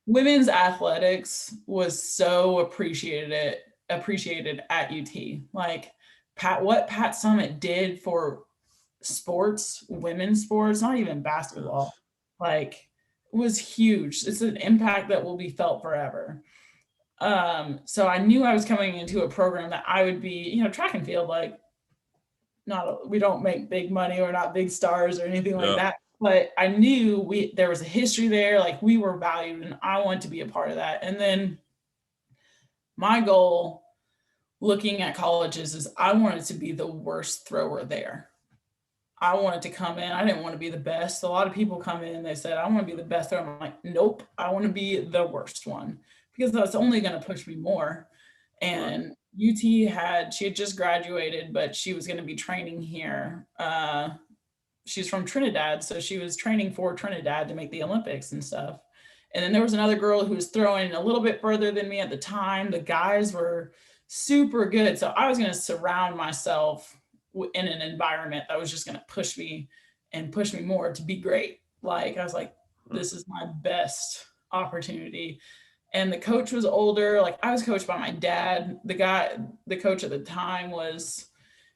women's athletics was so appreciated at UT. Like what Pat Summit did for sports, women's sports, not even basketball, Yes. like was huge. It's an impact that will be felt forever. So I knew I was coming into a program that I would be, track and field, like we don't make big money, or not big stars or anything like Yeah. that. But I knew there was a history there, like we were valued, and I wanted to be a part of that. And then my goal looking at colleges is I wanted to be the worst thrower there. I wanted to come in. I didn't want to be the best. A lot of people come in and they said, I want to be the best thrower. I'm like, nope, I want to be the worst one, because that's only going to push me more. Right. And she had just graduated, but she was going to be training here. She's from Trinidad, so she was training for Trinidad to make the Olympics and stuff. And then there was another girl who was throwing a little bit further than me at the time. The guys were super good, so I was going to surround myself in an environment that was just going to push me and push me more to be great. Like, I was like, Right. this is my best opportunity. And the coach was older. Like, I was coached by my dad. The coach at the time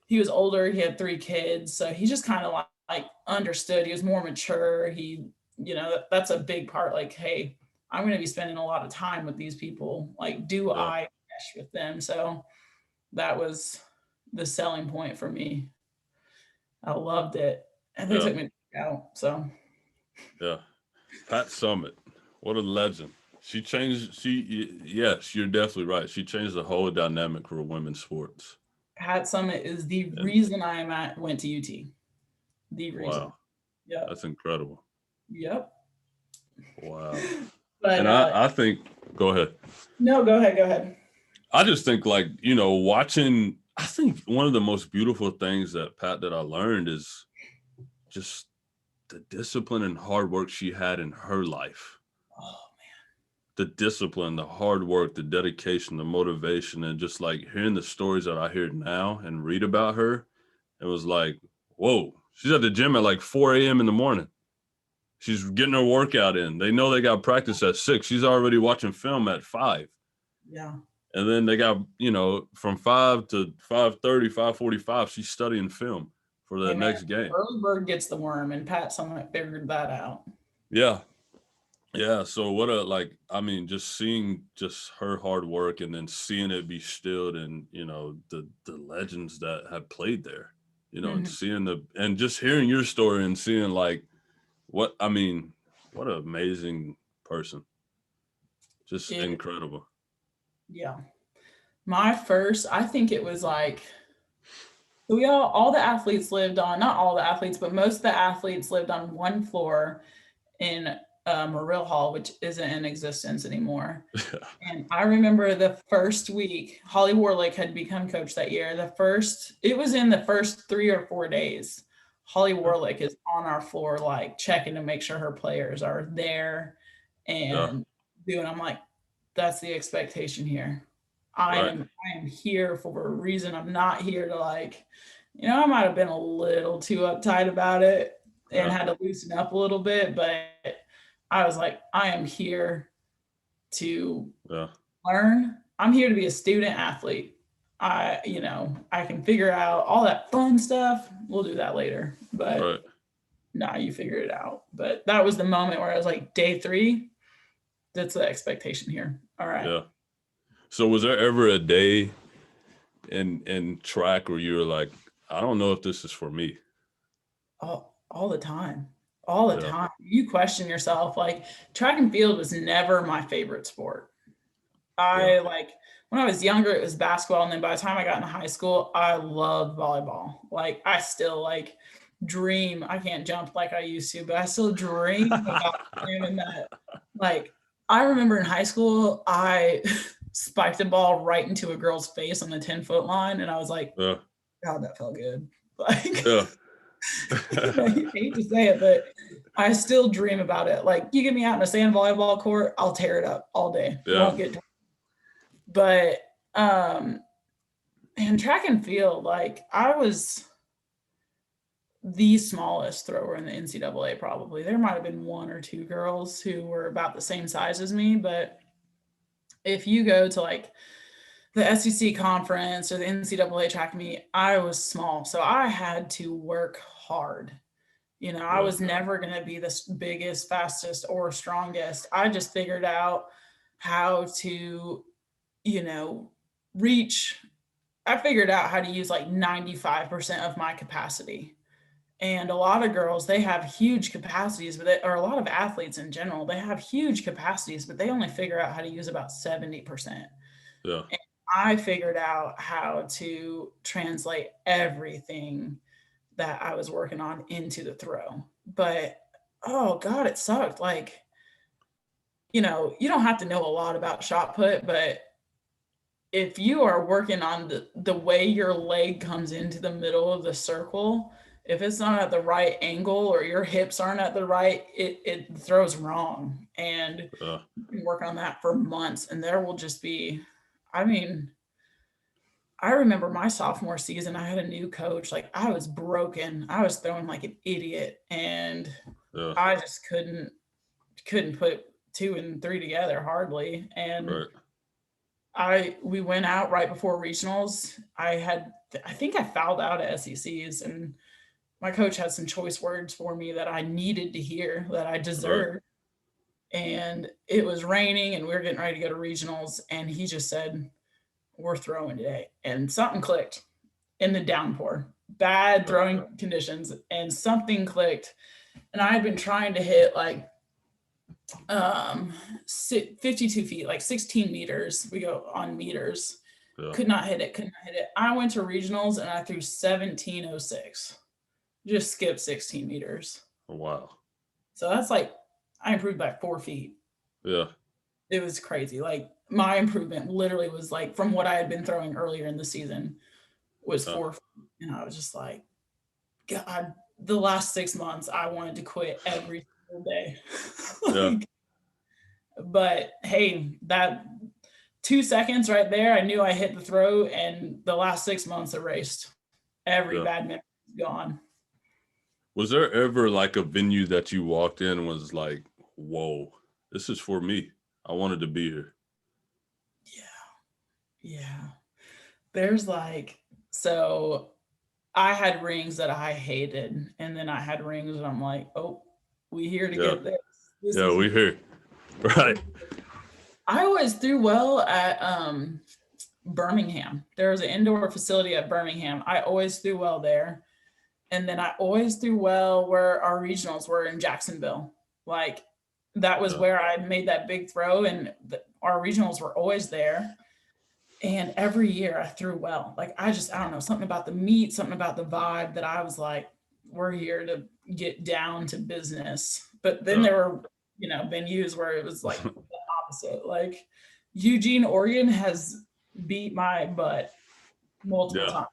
he was older. He had 3 kids. So he just kind of like understood. He was more mature. That's a big part. Like, hey, I'm going to be spending a lot of time with these people. Like, do Yeah. I mesh with them? So that was the selling point for me. I loved it. And they Yeah. took me out. So Yeah. Pat Summit. What a legend. Yes, you're definitely right. She changed the whole dynamic for women's sports. Pat Summit is the And reason went to UT. The reason. wow, Yep. that's incredible. Yep. Wow. But And I think, go ahead. no, go ahead. Go ahead. I just think, like, watching, I think one of the most beautiful things that I learned is just the discipline and hard work she had in her life. Oh, The discipline, the hard work, the dedication, the motivation, and just like hearing the stories that I hear now and read about her, it was like, whoa, she's at the gym at like 4 a.m. in the morning. She's getting her workout in. They know they got practice at 6. She's already watching film at 5. yeah. And then they got, from 5 to 5:30, 5:45, she's studying film for the Hey man, next game. early bird gets the worm, and Pat Summit figured that out. Yeah. Yeah. So just seeing just her hard work and then seeing it be stilled, and, the legends that have played there, and Mhm. seeing and just hearing your story and seeing like what an amazing person. Just It, incredible. yeah. I think it was like, so all the athletes lived on, not all the athletes, but most of the athletes lived on one floor in Morrill Hall, which isn't in existence anymore. And I remember the first week, Holly Warlick had become coach that year. It was in the first 3 or 4 days. Holly Warlick is on our floor, like checking to make sure her players are there Yeah. and I'm like, that's the expectation here. Right. I am here for a reason. I'm not here to I might have been a little too uptight about it and Yeah. had to loosen up a little bit, but I was like, I am here to Yeah. learn. I'm here to be a student athlete. I can figure out all that fun stuff. We'll do that later. But Right. nah, you figure it out. But that was the moment where I was like, day 3, that's the expectation here. All right. Yeah. So was there ever a day in track where you were like, I don't know if this is for me? All the time. All the Yeah. time. You question yourself. Like, track and field was never my favorite sport. Yeah. When I was younger, it was basketball. And then by the time I got into high school, I loved volleyball. Like, I still dream. I can't jump like I used to, but I still dream about playing in Like, I remember in high school, I spiked a ball right into a girl's face on the 10-foot line, and I was like, Yeah. God, that felt good. Like, Yeah. you hate to say it, but I still dream about it. Like, you get me out in a sand volleyball court, I'll tear it up all day. Yeah. Won't get. But and track and field, like I was the smallest thrower in the NCAA. Probably there might have been one or two girls who were about the same size as me, but if you go to like the SEC conference or the NCAA track meet, I was small. So I had to work hard. I Yeah. was never going to be the biggest, fastest, or strongest. I just figured out how to, you know, reach. I figured out how to use like 95% of my capacity. And a lot of girls, they have huge capacities, or a lot of athletes in general, they have huge capacities, but they only figure out how to use about 70%. Yeah. I figured out how to translate everything that I was working on into the throw. But oh God, it sucked. Like, you don't have to know a lot about shot put, but if you are working on the way your leg comes into the middle of the circle, if it's not at the right angle or your hips aren't at the right, it throws wrong. And Yeah. you can work on that for months, and there will just be, I mean, I remember my sophomore season, I had a new coach. Like, I was broken. I was throwing like an idiot, and Yeah. I just couldn't put two and three together hardly. And Right. we went out right before regionals. I think I fouled out at SECs, and my coach had some choice words for me that I needed to hear, that I Right. deserved. And it was raining, and we were getting ready to go to regionals, and he just said, "We're throwing today," and something clicked in the downpour, bad Right. throwing conditions, and something clicked. And I had been trying to hit like 52 feet, like 16 meters. We go on meters. Yeah. Could not hit it. I went to regionals and I threw 1706. Just skipped 16 meters. Wow. So that's like, I improved by 4 feet. Yeah. It was crazy. Like, my improvement literally was like from what I had been throwing earlier in the season was Yeah. 4 feet. And I was just like, God, the last 6 months, I wanted to quit every single day. Yeah. Like, but hey, that 2 seconds right there, I knew I hit the throw, and the last 6 months erased. Every Yeah. bad memory is gone. Was there ever like a venue that you walked in and was like, whoa, this is for me? I wanted to be here. Yeah. Yeah. There's like, so I had rings that I hated, and then I had rings that I'm like, oh, we here to Yeah. get this. This Yeah. is, We here. Right. I always threw well at Birmingham. There was an indoor facility at Birmingham. I always threw well there. And then I always threw well where our regionals were in Jacksonville. Like, that was Yeah. where I made that big throw, and our regionals were always there. And every year I threw well. Like, I don't know, something about the meet, something about the vibe that I was like, we're here to get down to business. But then Yeah. there were, venues where it was like the opposite. Like, Eugene, Oregon has beat my butt multiple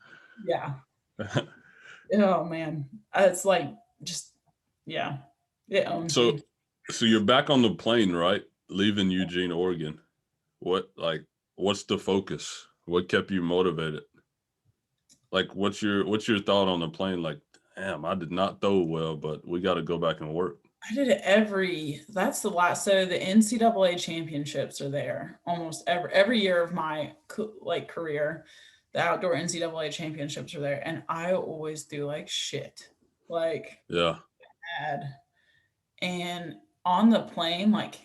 Yeah. times. Yeah. Oh man, it's like, just, yeah, it owns So, me. so you're back on the plane, right? Leaving Eugene, Oregon. What's the focus? What kept you motivated? Like, what's your thought on the plane? Like, damn, I did not throw well, but we got to go back and work. I did it that's the last. So the NCAA championships are there almost every year of my like career. The outdoor NCAA championships are there, and I always do like shit, like Yeah. bad. And on the plane, like,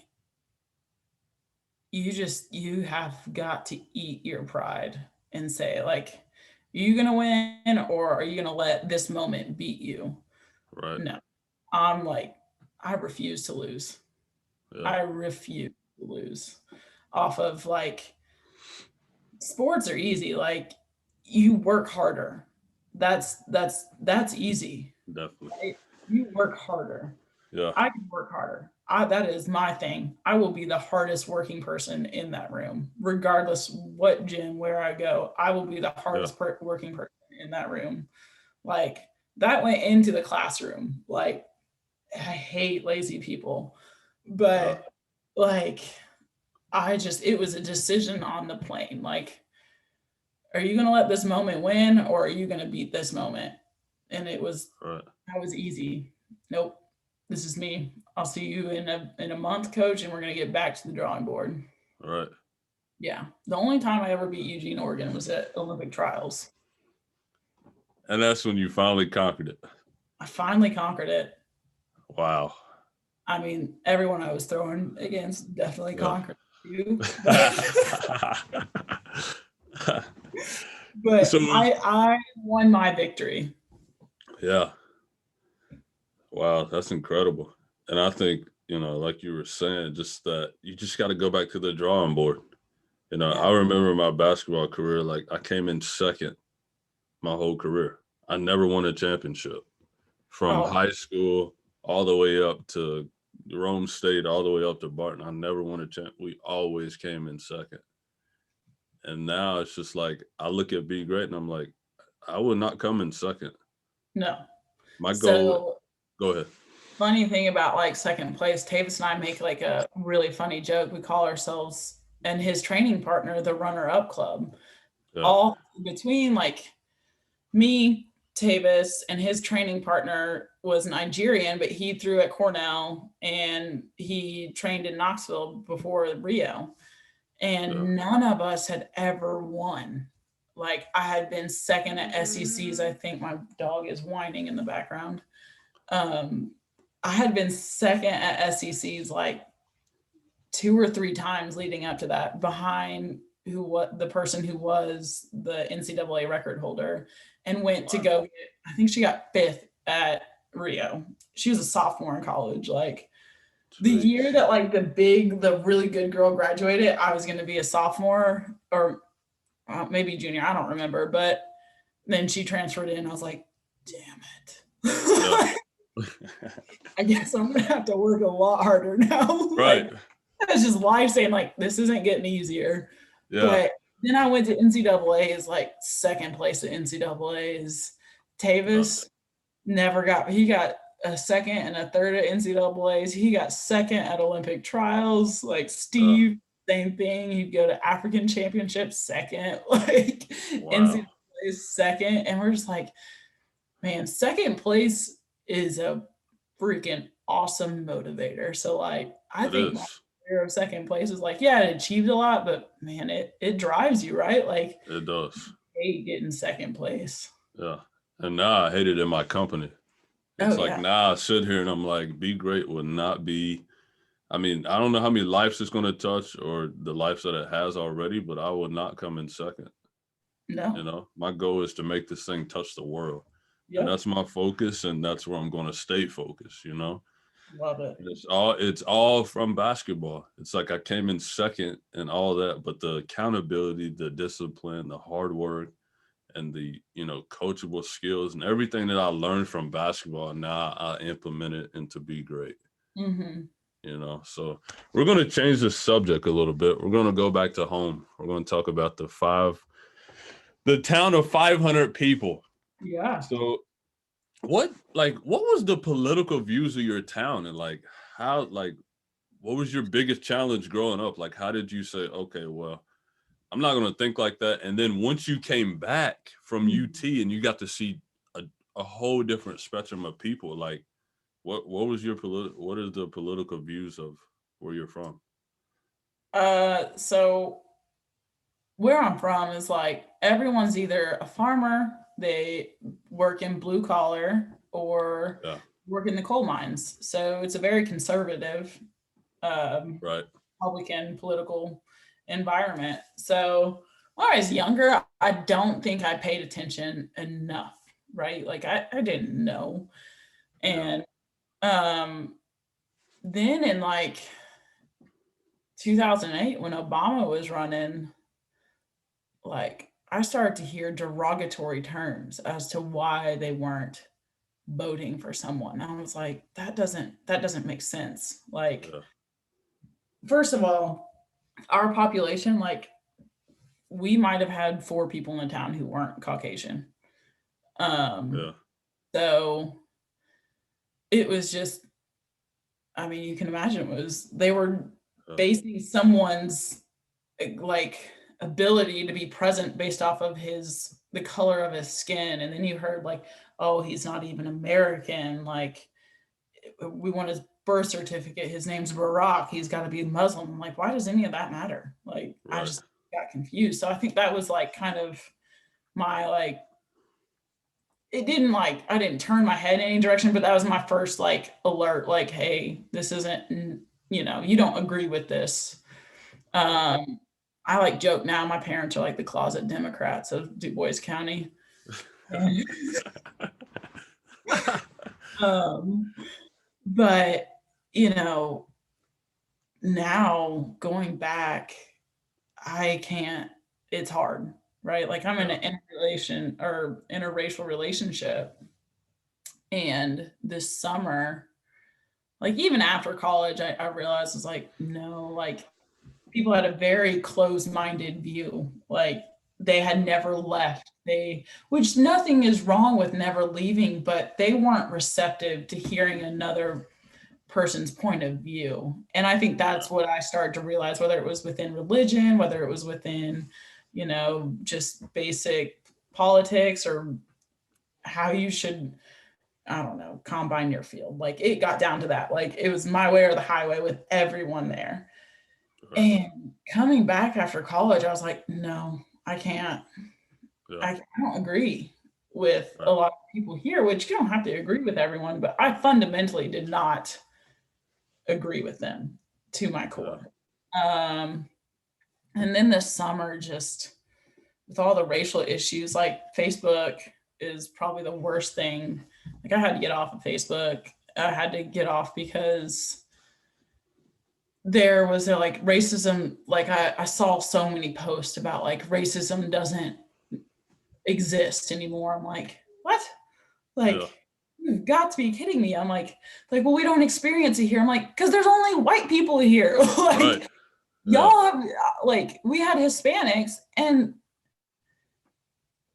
you have got to eat your pride and say, like, are you gonna win, or are you gonna let this moment beat you? Right. No, I'm like, I refuse to lose. Yeah. I refuse to lose off of, like, sports are easy. Like, you work harder. That's easy. Definitely. Right? You work harder. Yeah. I can work harder. that is my thing. I will be the hardest working person in that room, regardless what gym, where I go. I will be the Yeah. hardest working person in that room. Like that went into the classroom. Like I hate lazy people, Yeah. but like it was a decision on the plane. Like, are you going to let this moment win or are you going to beat this moment? And Right. that was easy. Nope. This is me. I'll see you in a month, coach, and we're going to get back to the drawing board. Right. Yeah. The only time I ever beat Eugene, Oregon was at Olympic trials. And that's when you finally conquered it. I finally conquered it. Wow. I mean, everyone I was throwing against definitely Yeah. conquered you, but So I won my victory. yeah. Wow, that's incredible. And I think, like you were saying, just that you just got to go back to the drawing board. I Yeah. remember my basketball career, like I came in second my whole career. I never won a championship from Oh, high school all the way up to Rome State, all the way up to Barton. I never won a champ. We always came in second. And now it's just like, I look at BeGreat and I'm like, I would not come in second. no. My goal, So go ahead. funny thing about like second place, Tavis and I make like a really funny joke. We call ourselves and his training partner the runner up club. Yeah. All between like me, Tavis, and his training partner was Nigerian, but he threw at Cornell and he trained in Knoxville before Rio. Yeah. And none of us had ever won. Like I had been second at SECs. I think my dog is whining in the background. Um, I had been second at SECs like 2 or 3 times leading up to that, behind the person who was the NCAA record holder, and went to Wow. go get, I think she got fifth at Rio. She was a sophomore in college. Like the Jeez. year that like the really good girl graduated, I was going to be a sophomore or maybe junior. I don't remember. But then she transferred in. I was like, damn Yeah. it. I guess I'm going to have to work a lot harder now. Right. Like, it's just life saying, like, this isn't getting easier. Yeah. But then I went to NCAA's, like, second place at NCAA's. Yeah. Tavis he got a second and a third at NCAA's. He got second at Olympic trials. Like Yeah. Steve, same thing. He'd go to African championships second, like Wow. NCAA's second. And we're just like, man, second place is a freaking awesome motivator. So like, I It think my is. career of second place is like, yeah, it achieved a lot, but man, it drives you, right? Like, It does. I hate getting second place. Yeah. And now I hate it in my company. Oh It's like yeah. now I sit here and I'm like, BeGreat would not be. I mean, I don't know how many lives it's going to touch or the lives that it has already, but I would not come in second. No. My goal is to make this thing touch the world. And Yep. that's my focus. And that's where I'm going to stay focused. Love it. And it's all from basketball. It's like I came in second and all that, but the accountability, the discipline, the hard work, and the coachable skills and everything that I learned from basketball, now I implement it into BeGreat. Mm-hmm. So we're going to change the subject a little bit. We're going to go back to home. We're going to talk about the town of 500 people. Yeah. So what was the political views of your town, and like how, like, what was your biggest challenge growing up? Like, how did you say, okay, well, I'm not going to think like that? And then once you came back from UT and you got to see a whole different spectrum of people, like what was what is the political views of where you're from? So where I'm from is like everyone's either a farmer, they work in blue collar, or Yeah. work in the coal mines. So it's a very conservative Right. Republican political environment. So when I was younger, I don't think I paid attention enough, right? Like I didn't know. Yeah. And then in like 2008, when Obama was running, like I started to hear derogatory terms as to why they weren't voting for someone. I was like, that doesn't make sense. Like, Yeah. first of all, our population, like, we might have had 4 people in the town who weren't Caucasian. Um, Yeah. so it was just, I mean, you can imagine it was, they were Yeah. basing someone's like ability to be present based off of the color of his skin. And then you heard like, oh, he's not even American. Like, we want his birth certificate. His name's Barack. He's got to be Muslim. I'm like, why does any of that matter? Like, I Right. just got confused. So I think that was like kind of my like, it didn't like, I didn't turn my head in any direction, but that was my first like alert, like, hey, this isn't, you don't agree with this. Right. Um, I like joke now, my parents are like the closet Democrats of Du Bois County. um, but you know, now going back, I can't, it's hard, right? Like, I'm in Yeah. an interracial relationship. And this summer, like even after college, I realized it's like, no, like people had a very closed-minded view. Like, they had never left. Which nothing is wrong with never leaving, but they weren't receptive to hearing another person's point of view. And I think Yeah. that's what I started to realize, whether it was within religion, whether it was within, just basic politics, or how you should, I don't know, combine your field. Like, it got down to that. Like, it was my way or the highway with everyone there. Right. And coming back after college, I was like, no, I can't. Yeah. I don't agree with a Right. lot of people here, which you don't have to agree with everyone, but I fundamentally did not agree with them to my Yeah. core. Um, and then this summer, just with all the racial issues, like Facebook is probably the worst thing. Like, I had to get off of Facebook. I had to get off because there was like racism. Like, I saw so many posts about like racism doesn't exist anymore. I'm like, what? Yeah. Like, you've got to be kidding me. I'm like, well, we don't experience it here. I'm like, because there's only white people here. Right. Like, Yeah. y'all have, like, we had Hispanics, and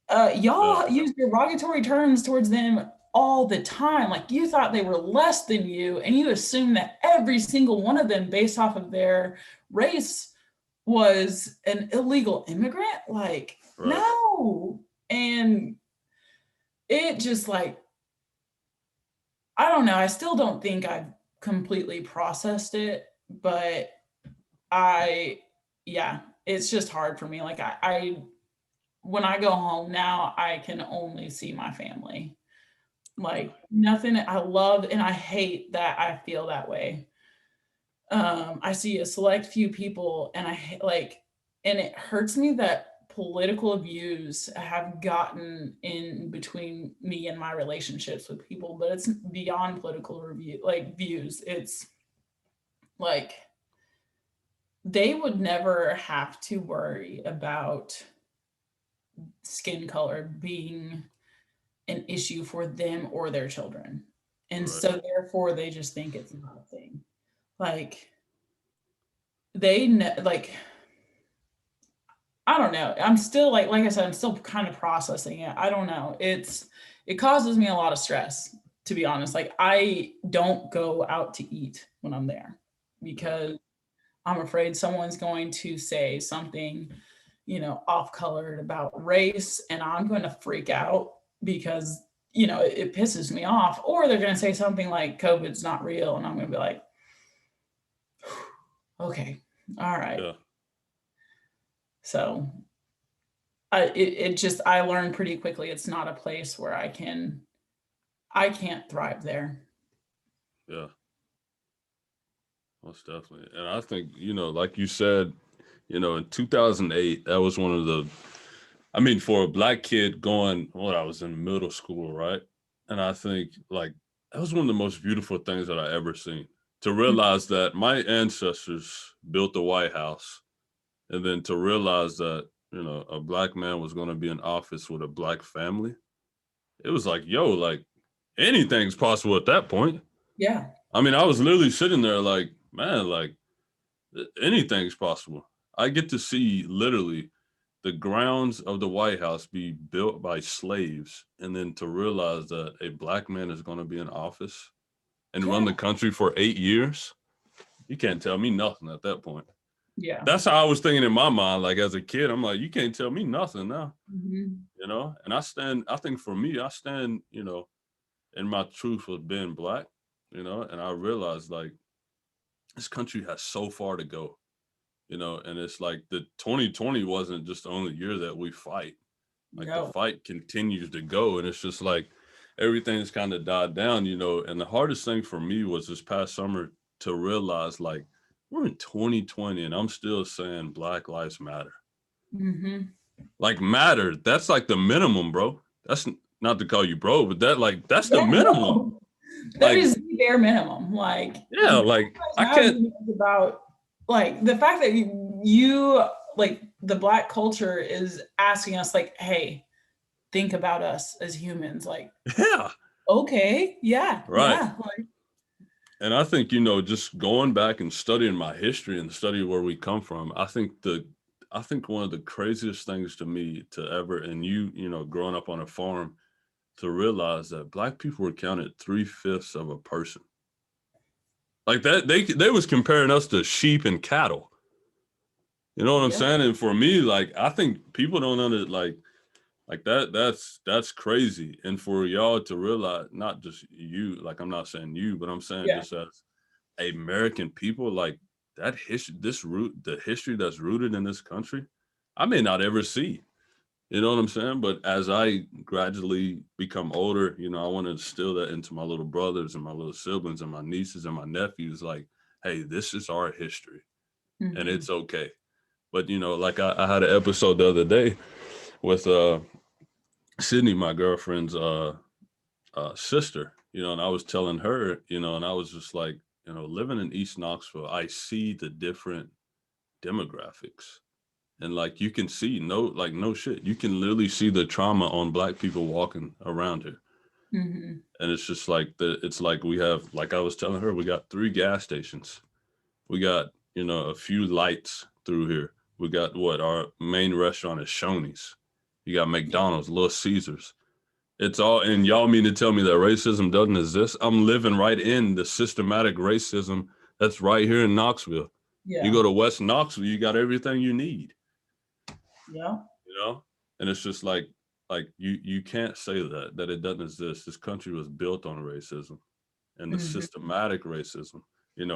Yeah. y'all use derogatory terms towards them all the time. Like, you thought they were less than you, and you assumed that every single one of them, based off of their race, was an illegal immigrant. Like, Right. no. And it just like, I don't know. I still don't think I've completely processed it, but I, yeah, it's just hard for me. Like, I when I go home now, I can only see my family. Yeah. Like, nothing, I love and I hate that I feel that way. I see a select few people, and like, and it hurts me that political views have gotten in between me and my relationships with people, but it's beyond political views. It's like, they would never have to worry about skin color being an issue for them or their children. And Right. so therefore they just think it's not a thing. Like, like, I don't know. I'm still like I said, I'm still kind of processing it. I don't know. It causes me a lot of stress, to be honest. Like, I don't go out to eat when I'm there Yeah. because I'm afraid someone's going to say something, off colored about race, and I'm going to freak out because, it pisses me off. Or they're going to say something like COVID's not real, and I'm going to be like, okay, all right. Yeah. So it just, I learned pretty quickly it's not a place where I can't thrive there. Yeah. Most definitely. And I think, like you said, in 2008, that was one of for a Black kid going, I was in middle school, right? And I think, like, that was one of the most beautiful things that I ever seen. To realize that my ancestors built the White House, and then to realize that, a Black man was going to be in office with a Black family. It was like, yo, like, anything's possible at that point. Yeah. I mean, I was literally sitting there like, man, like anything's possible. I get to see literally the grounds of the White House be built by slaves, and then to realize that a black man is going to be in office and run the Yeah. country for 8 years. You can't tell me nothing at that point. Yeah. That's how I was thinking in my mind. Like as a kid, I'm like, you can't tell me nothing now, Mhm. And I think for me, I stand, in my truth of being black, and I realized like this country has so far to go, and it's like the 2020 wasn't just the only year that we fight. Like the No. fight continues to go, and it's just like everything's kind of died down, and the hardest thing for me was this past summer to realize like we're in 2020 and I'm still saying Black Lives Matter. Mhm. Like matter, that's like the minimum, bro. That's not to call you bro, but that's the Yeah, minimum. no. That Like, is the bare minimum. Like yeah, Black like Lives I Matter can't. is about like the fact that you like the black culture is asking us like, hey, think about us as humans. Like, Yeah, okay, yeah, right. yeah. Like, And I think, just going back and studying my history and studying where we come from, I think one of the craziest things to me to ever, and growing up on a farm, to realize that black people were counted 3/5 of a person. Like that, they was comparing us to sheep and cattle. You know what I'm yeah, saying? And for me, like I think people don't under like that. That's crazy. And for y'all to realize, not just you, like I'm not saying you, but I'm saying yeah. just as American people, like that history, the history that's rooted in this country, I may not ever see. You know what I'm saying? But as I gradually become older, I want to instill that into my little brothers and my little siblings and my nieces and my nephews. Like, hey, this is our history, and Mhm. it's okay. But like I had an episode the other day with Sydney, my girlfriend's sister, and I was telling her, and I was just like, living in East Knoxville, I see the different demographics. And like you can see no shit. You can literally see the trauma on black people walking around here. Mhm. And it's just like it's like we have, like I was telling her, we got 3 gas stations. We got, a few lights through here. We got what our main restaurant is Shoney's. You got Yeah. McDonald's, Little Caesars. It's all, and y'all mean to tell me that racism doesn't exist? I'm living right in the systematic racism that's right here in Knoxville. You Yeah. go to West Knoxville, you got everything you need, Yeah. you know? And it's just like you can't say that it doesn't exist. This country was built on racism and the Mhm. systematic racism, and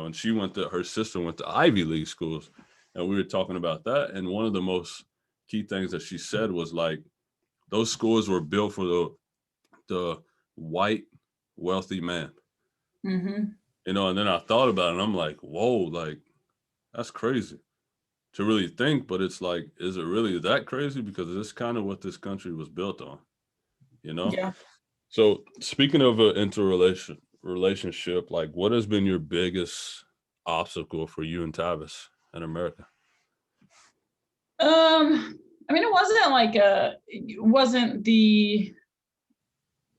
her sister went to Ivy League schools, and we were talking about that. And one of the most key things that she said was like, those schools were built for the white wealthy man, Mhm. and then I thought about it and I'm like, whoa, like that's crazy to really think, but it's like, is it really that crazy? Because it's kind of what this country was built on, you know? Yeah. So speaking of an interrelation relationship, like what has been your biggest obstacle for you and Tavis in America? I mean, it wasn't like it wasn't the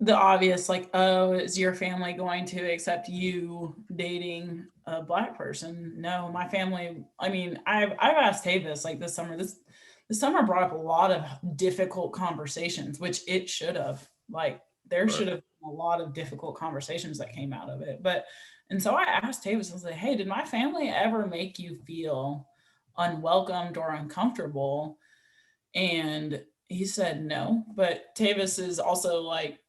obvious like, oh, is your family going to accept you dating a black person? No, my family, I mean, I've asked Tavis like this summer brought up a lot of difficult conversations, which it should have. Like there Right. should have been a lot of difficult conversations that came out of it. But and so I asked Tavis, I was like, hey, did my family ever make you feel unwelcomed or uncomfortable? And he said no. But Tavis is also like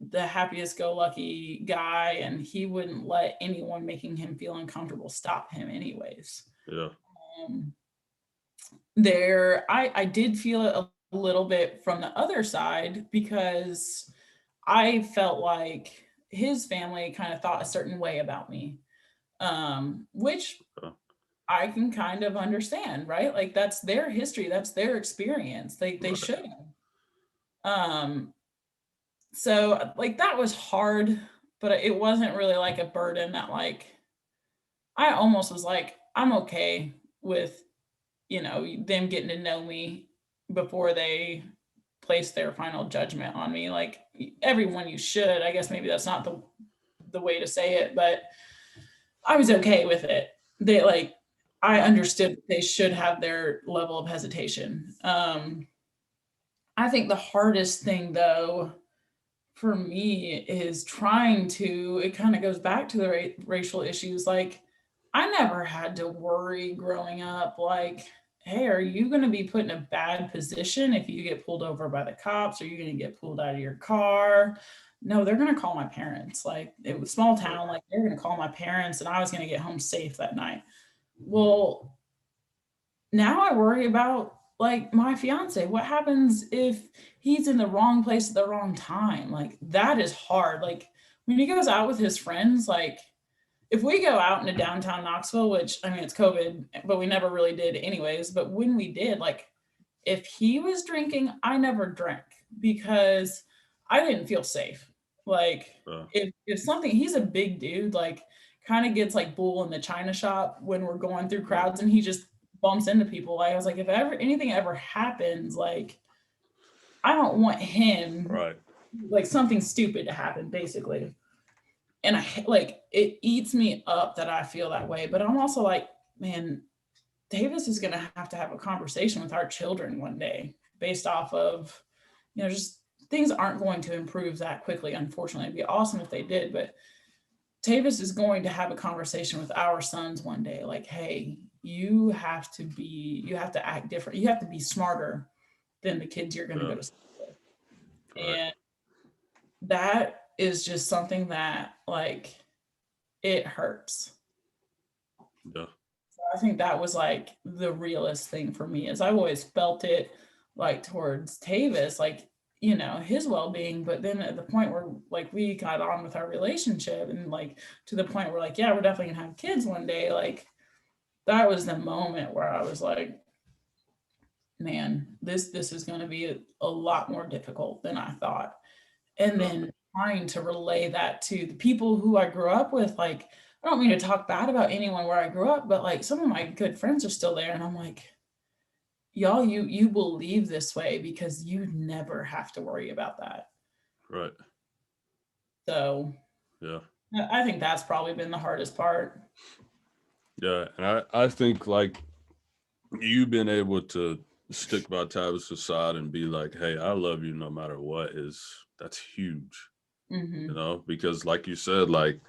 the happiest go lucky guy, and he wouldn't let anyone making him feel uncomfortable stop him, anyways. Yeah. Um, I did feel it a little bit from the other side because I felt like his family kind of thought a certain way about me, which Yeah. I can kind of understand, right? Like that's their history, that's their experience. They Right. should have. Um, so like that was hard, but it wasn't really like a burden that like I almost was like, I'm okay with, them getting to know me before they place their final judgment on me. Like everyone, you should. I guess maybe that's not the way to say it, but I was okay with it. They like I understood they should have their level of hesitation. I think the hardest thing though for me is trying to, it kind of goes back to the racial issues. Like, I never had to worry growing up, like, hey, are you going to be put in a bad position if you get pulled over by the cops? Are you going to get pulled out of your car? No, they're going to call my parents. Like, it was small town, like, they're going to call my parents and I was going to get home safe that night. Well, now I worry about like my fiance. What happens if he's in the wrong place at the wrong time? Like that is hard. Like when he goes out with his friends, like if we go out into downtown Knoxville, which I mean it's COVID, but we never really did anyways. But when we did, like if he was drinking, I never drank because I didn't feel safe. Like if something, he's a big dude, like kind of gets like bull in the china shop when we're going through crowds and he just bumps into people. Like I was like, if ever anything ever happens, like I don't want him like something stupid to happen, basically. And I like it eats me up that I feel that way. But I'm also like, man, Davis is gonna have to have a conversation with our children one day based off of, just things aren't going to improve that quickly, unfortunately. It'd be awesome if they did, but Tavis is going to have a conversation with our sons one day, like, hey, you have to act different. You have to be smarter than the kids you're going to go to school with. And that is just something that like it hurts. Yeah. So I think that was like the realest thing for me is I've always felt it like towards Tavis, like his well-being, but then at the point where like we got on with our relationship and like to the point where like, yeah, we're definitely gonna have kids one day, like that was the moment where I was like, man, this is going to be a lot more difficult than I thought. And then trying to relay that to the people who I grew up with, like I don't mean to talk bad about anyone where I grew up, but like some of my good friends are still there and I'm like, y'all, you believe this way because you never have to worry about that. Right. So yeah, I think that's probably been the hardest part. Yeah, and I think like you being able to stick by Tavis's side and be like, hey, I love you no matter what that's huge. Because like you said, like,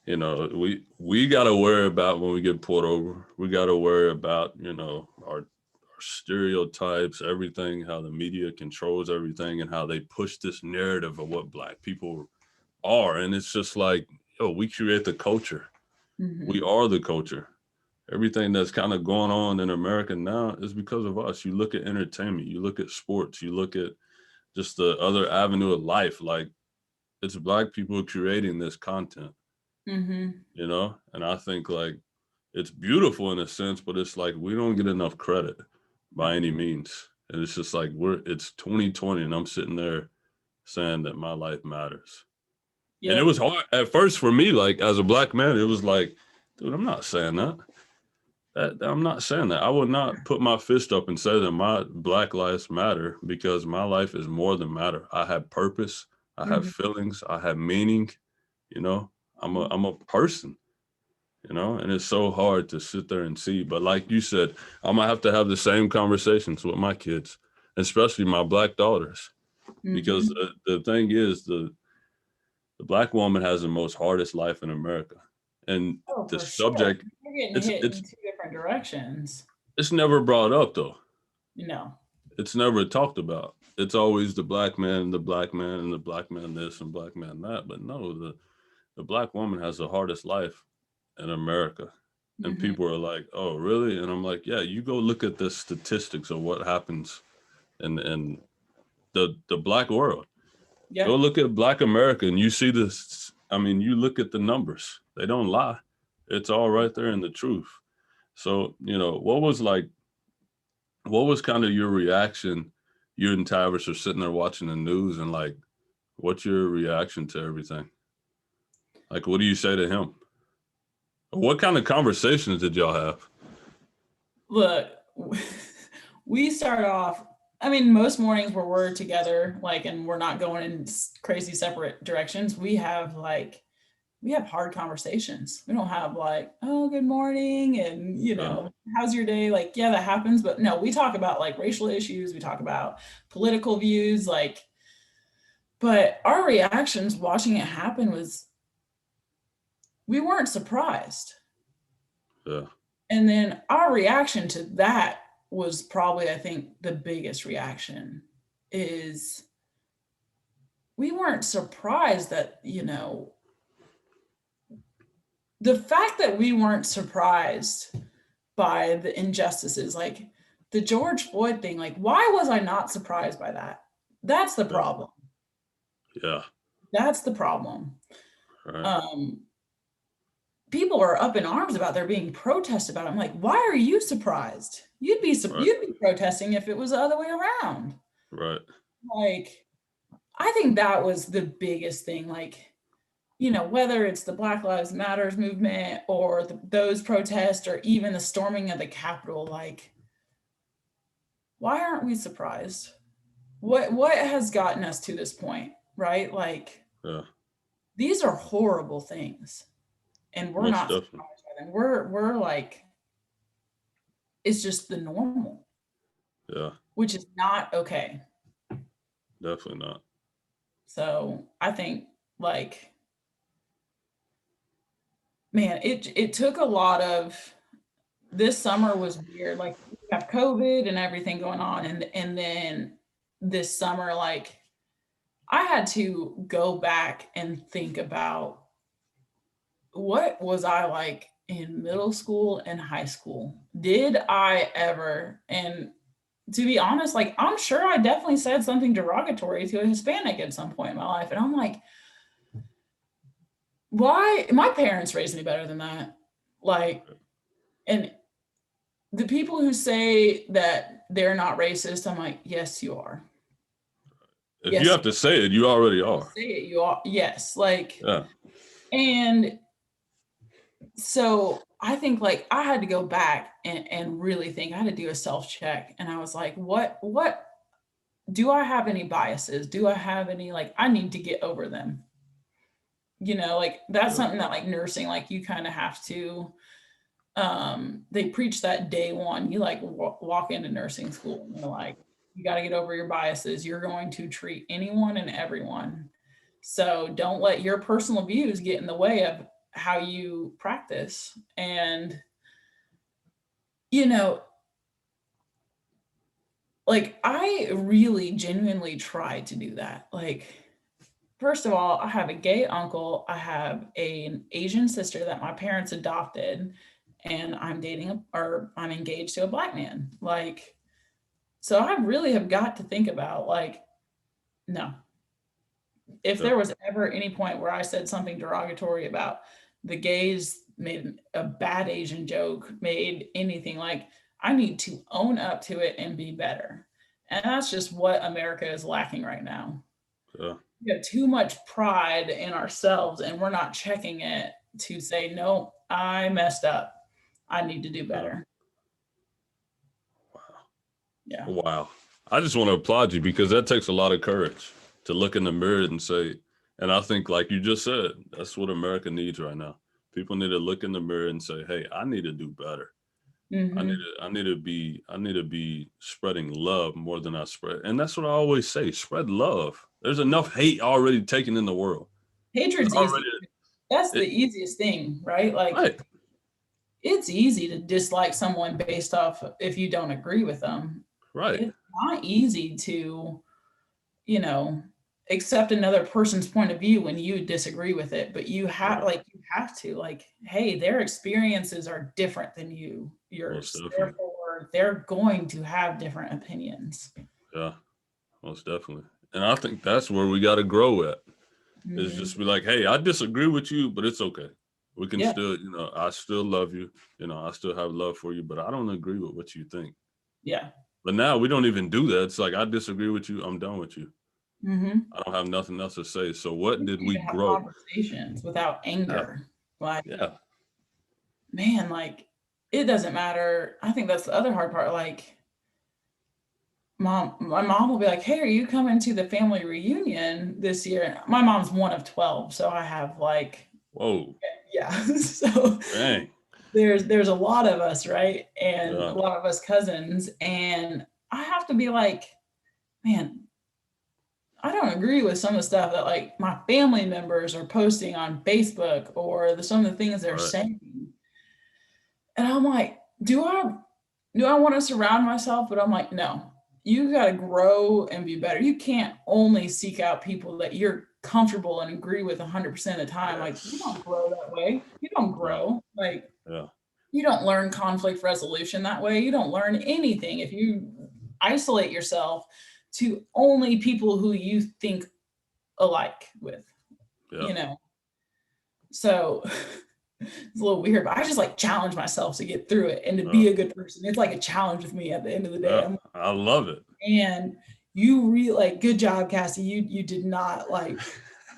we got to worry about when we get pulled over. We got to worry about, our stereotypes, everything, how the media controls everything and how they push this narrative of what Black people are. And it's just like, we create the culture. We are the culture. Everything that's kind of going on in America now is because of us. You look at entertainment, you look at sports, you look at just the other avenue of life. Like it's Black people creating this content, and I think like it's beautiful in a sense, but it's like we don't get enough credit by any means. And it's just like it's 2020 and I'm sitting there saying that my life matters. Yep. And it was hard at first for me, like as a Black man, it was like, dude, I'm not saying that. I'm not saying that. I would not put my fist up and say that my Black lives matter because my life is more than matter. I have purpose. I have feelings. I have meaning. I'm a person. And it's so hard to sit there and see. But like you said, I'm gonna have to have the same conversations with my kids, especially my Black daughters, because the thing is, the Black woman has the most hardest life in America, and the subject you're getting hit in two different directions. It's never brought up though. No, it's never talked about. It's always the Black man and the Black man and the Black man this and Black man that. But no, the Black woman has the hardest life in America. And people are like, oh, really? And I'm like, yeah, you go look at the statistics of what happens in the Black world. Yeah. Go look at Black America and you see this. I mean, you look at the numbers. They don't lie. It's all right there in the truth. So, what was kind of your reaction? You and Tavis are sitting there watching the news and like, what's your reaction to everything? Like, what do you say to him? What kind of conversations did y'all have? Look, we start off I mean, most mornings where we're together, like, and we're not going in crazy separate directions, we have hard conversations. We don't have like, oh, good morning, and Yeah. how's your day? Like, yeah, that happens, but no, we talk about like racial issues, we talk about political views, like, but our reactions watching it happen was we weren't surprised. Yeah. And then our reaction to that was probably, I think, the biggest reaction is we weren't surprised that, the fact that we weren't surprised by the injustices, like the George Floyd thing, like, why was I not surprised by that? That's the Yeah. problem. Yeah. That's the problem. Right. Um, People are up in arms about there being protests about it. I'm like, why are you surprised? You'd be Right. protesting if it was the other way around. Right. Like, I think that was the biggest thing. Like, whether it's the Black Lives Matters movement or those protests or even the storming of the Capitol, like, why aren't we surprised? What has gotten us to this point, right? Like, Yeah. these are horrible things, and we're Most not definitely. surprised by them. We're like, it's just the normal, Yeah. which is not okay. Definitely not. So I think, like, man, it took a lot of, this summer was weird. Like, we have COVID and everything going on, and then this summer, like, I had to go back and think about what was I like in middle school and high school. Did I ever, and to be honest, like, I'm sure I definitely said something derogatory to a Hispanic at some point in my life, and I'm like, why? My parents raised me better than that. Like, and the people who say that they're not racist, I'm like, yes, you are. If you Yes, have to say it, you already you are. say it, you are. Yes, like, Yeah. and so I think, like, I had to go back and really think. I had to do a self check, and I was like, what do I have any biases? Do I have any, like, I need to get over them? Like, that's Yeah. something that, like, nursing, like, you kind of have to, they preach that day one. You, like, walk into nursing school and they're like, you got to get over your biases. You're going to treat anyone and everyone. So don't let your personal views get in the way of how you practice. And, you know, like, I really genuinely tried to do that. Like, first of all, I have a gay uncle, I have an Asian sister that my parents adopted, and I'm or I'm engaged to a Black man. Like, so I really have got to think about, like, no. If Yeah. there was ever any point where I said something derogatory about the gays, made a bad Asian joke, made anything, like, I need to own up to it and be better. And that's just what America is lacking right now. Yeah. We have too much pride in ourselves, and we're not checking it to say, no, I messed up. I need to do Yeah. better. Yeah. Wow. I just want to applaud you because that takes a lot of courage to look in the mirror and say, and I think, like you just said, that's what America needs right now. People need to look in the mirror and say, hey, I need to do better. Hmm. I need to be spreading love more than I spread. And that's what I always say, spread love. There's enough hate already taken in the world. There's Hatred's already easy. That's the it, easiest thing, right? Like, right, it's easy to dislike someone based off if you don't agree with them. right. It's not easy to, you know, accept another person's point of view when you disagree with it, but Yeah, you have to, like, hey, their experiences are different than most yours. definitely. Therefore, they're going to have different opinions. Yeah, most definitely. And I think that's where we got to grow at. Is Hmm. just be like, hey, I disagree with you, but it's okay. We can Yeah. still, I still love you. I still have love for you, but I don't agree with what you think. Yeah. But now we don't even do that. It's like, I disagree with you. I'm done with you. Hmm. I don't have nothing else to say. So what You did can we even have grow? conversations without Yeah. anger. Like, Yeah. man, like, it doesn't matter. I think that's the other hard part. Like, my mom will be like, hey, are you coming to the family reunion this year? My mom's one of 12, so I have like, Whoa. yeah. So Dang. there's a lot of us, right? And a Yeah. lot of us cousins. And I have to be like, man, I don't agree with some of the stuff that like my family members are posting on Facebook or some of the things they're Right. saying. And I'm like, do I want to surround myself? But I'm like, no, you got to grow and be better. You can't only seek out people that you're comfortable and agree with 100% of the time. Like, you don't Yes. grow that way. You don't No. grow. Like, Yeah. you don't learn conflict resolution that way. You don't learn anything if you isolate yourself to only people who you think alike with, Yeah. you know. So it's a little weird, but I just like challenge myself to get through it and to Yeah. be a good person. It's like a challenge with me at the end of the day. Yeah. I love it. And you really like, good job, Cassie. You did not like,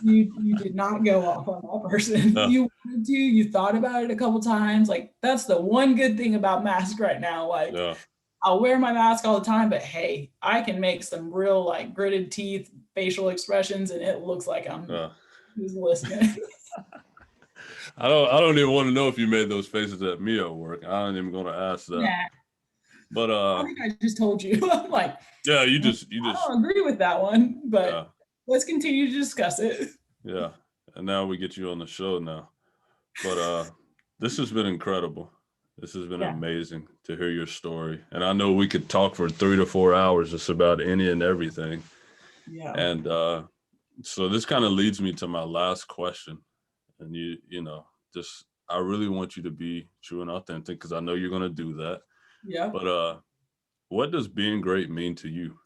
you did not go off on that person. Yeah. You wanted to, you thought about it a couple times. Like, that's the one good thing about masks right now. Like, Yeah. I'll wear my mask all the time, but hey, I can make some real like gritted teeth facial expressions and it looks like I'm Yeah. just listening. I don't even want to know if you made those faces at me at work. I ain't even gonna ask that. Nah, But I think I just told you. I'm like, yeah, you I just don't agree with that one, yeah, but let's continue to discuss it. yeah. And now we get you on the show now. But this has been incredible. This has been Yeah. amazing to hear your story. And I know we could talk for 3 to 4 hours just about any and everything. Yeah. And so this kind of leads me to my last question. And you know, just I really want you to be true and authentic because I know you're gonna do that. Yeah. But what does being great mean to you?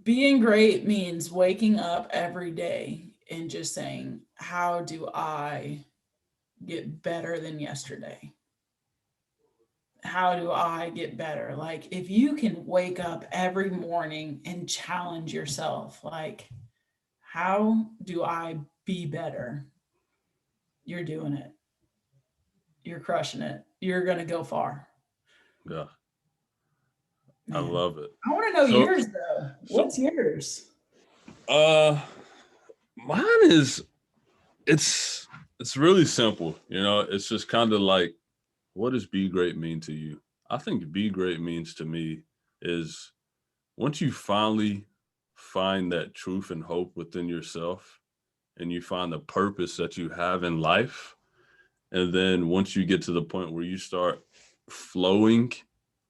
Being great means waking up every day and just saying, how do I get better than yesterday? How do I get better? Like, if you can wake up every morning and challenge yourself, like, how do I be better? You're doing it. You're crushing it. You're going to go far. Yeah, I Man, love it. I want to know So yours though. so What's yours? uh mine is it's really simple, you know, it's just kind of like what does be great mean to you? I think be great means to me is once you finally find that truth and hope within yourself and you find the purpose that you have in life, and then once you get to the point where you start flowing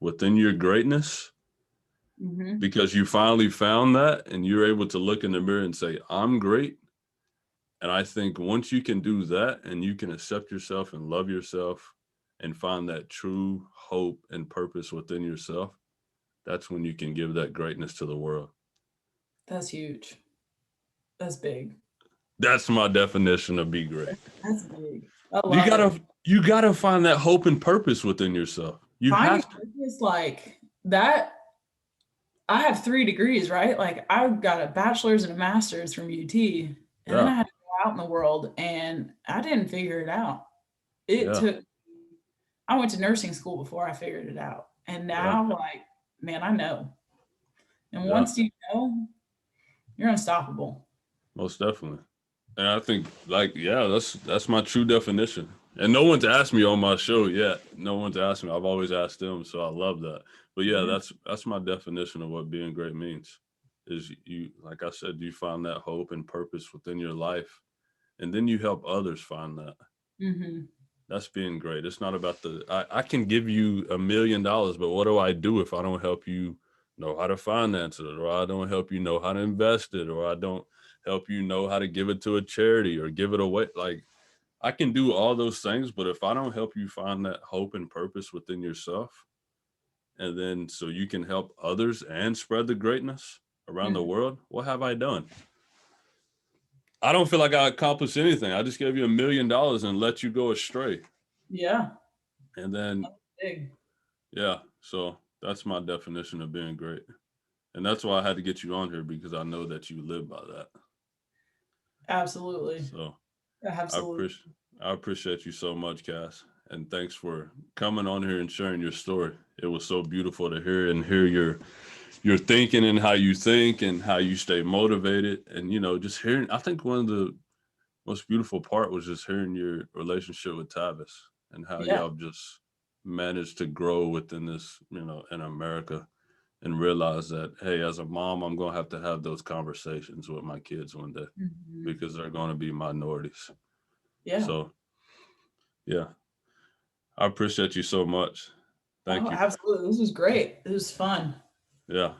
within your greatness Mm-hmm. because you finally found that and you're able to look in the mirror and say, I'm great. And I think once you can do that and you can accept yourself and love yourself and find that true hope and purpose within yourself, that's when you can give that greatness to the world. That's huge. That's big. That's my definition of be great. That's big. I You love it. gotta you gotta find that hope and purpose within yourself. You Finding have to. purpose like that. I have 3 degrees, right? Like, I got a bachelor's and a master's from UT, and then I Yeah, had to go out in the world, and I didn't figure it out. It yeah, took. I went to nursing school before I figured it out, and yeah, now, like, man, I know. And yeah. once you know, you're unstoppable. Most definitely. And I think like, yeah, that's my true definition. And no one's asked me on my show yet. No one's asked me. I've always asked them, so I love that. But yeah, Yeah. that's my definition of what being great means. Is you, like I said, you find that hope and purpose within your life, and then you help others find that. Mm-hmm. That's being great. It's not about I can give you $1 million, but what do I do if I don't help you know how to finance it, or I don't help you know how to invest it, or I don't help you know how to give it to a charity or give it away? Like, I can do all those things, but if I don't help you find that hope and purpose within yourself, and then so you can help others and spread the greatness around the Mm-hmm. world, what have I done? I don't feel like I accomplished anything. I just gave you $1 million and let you go astray. Yeah. And then Big. yeah, so that's my definition of being great. And that's why I had to get you on here because I know that you live by that. Absolutely. So I Absolutely. appreciate I appreciate you so much, Cass. And thanks for coming on here and sharing your story. It was so beautiful to hear and hear your thinking and how you think and how you stay motivated. And, just hearing, I think one of the most beautiful part was just hearing your relationship with Tavis and how Yeah. y'all just managed to grow within this, in America, and realize that, hey, as a mom, I'm going to have those conversations with my kids one day Mhm. because they're going to be minorities. Yeah. So, yeah, I appreciate you so much. Thank Oh, you. absolutely. This was great. It was fun. Yeah.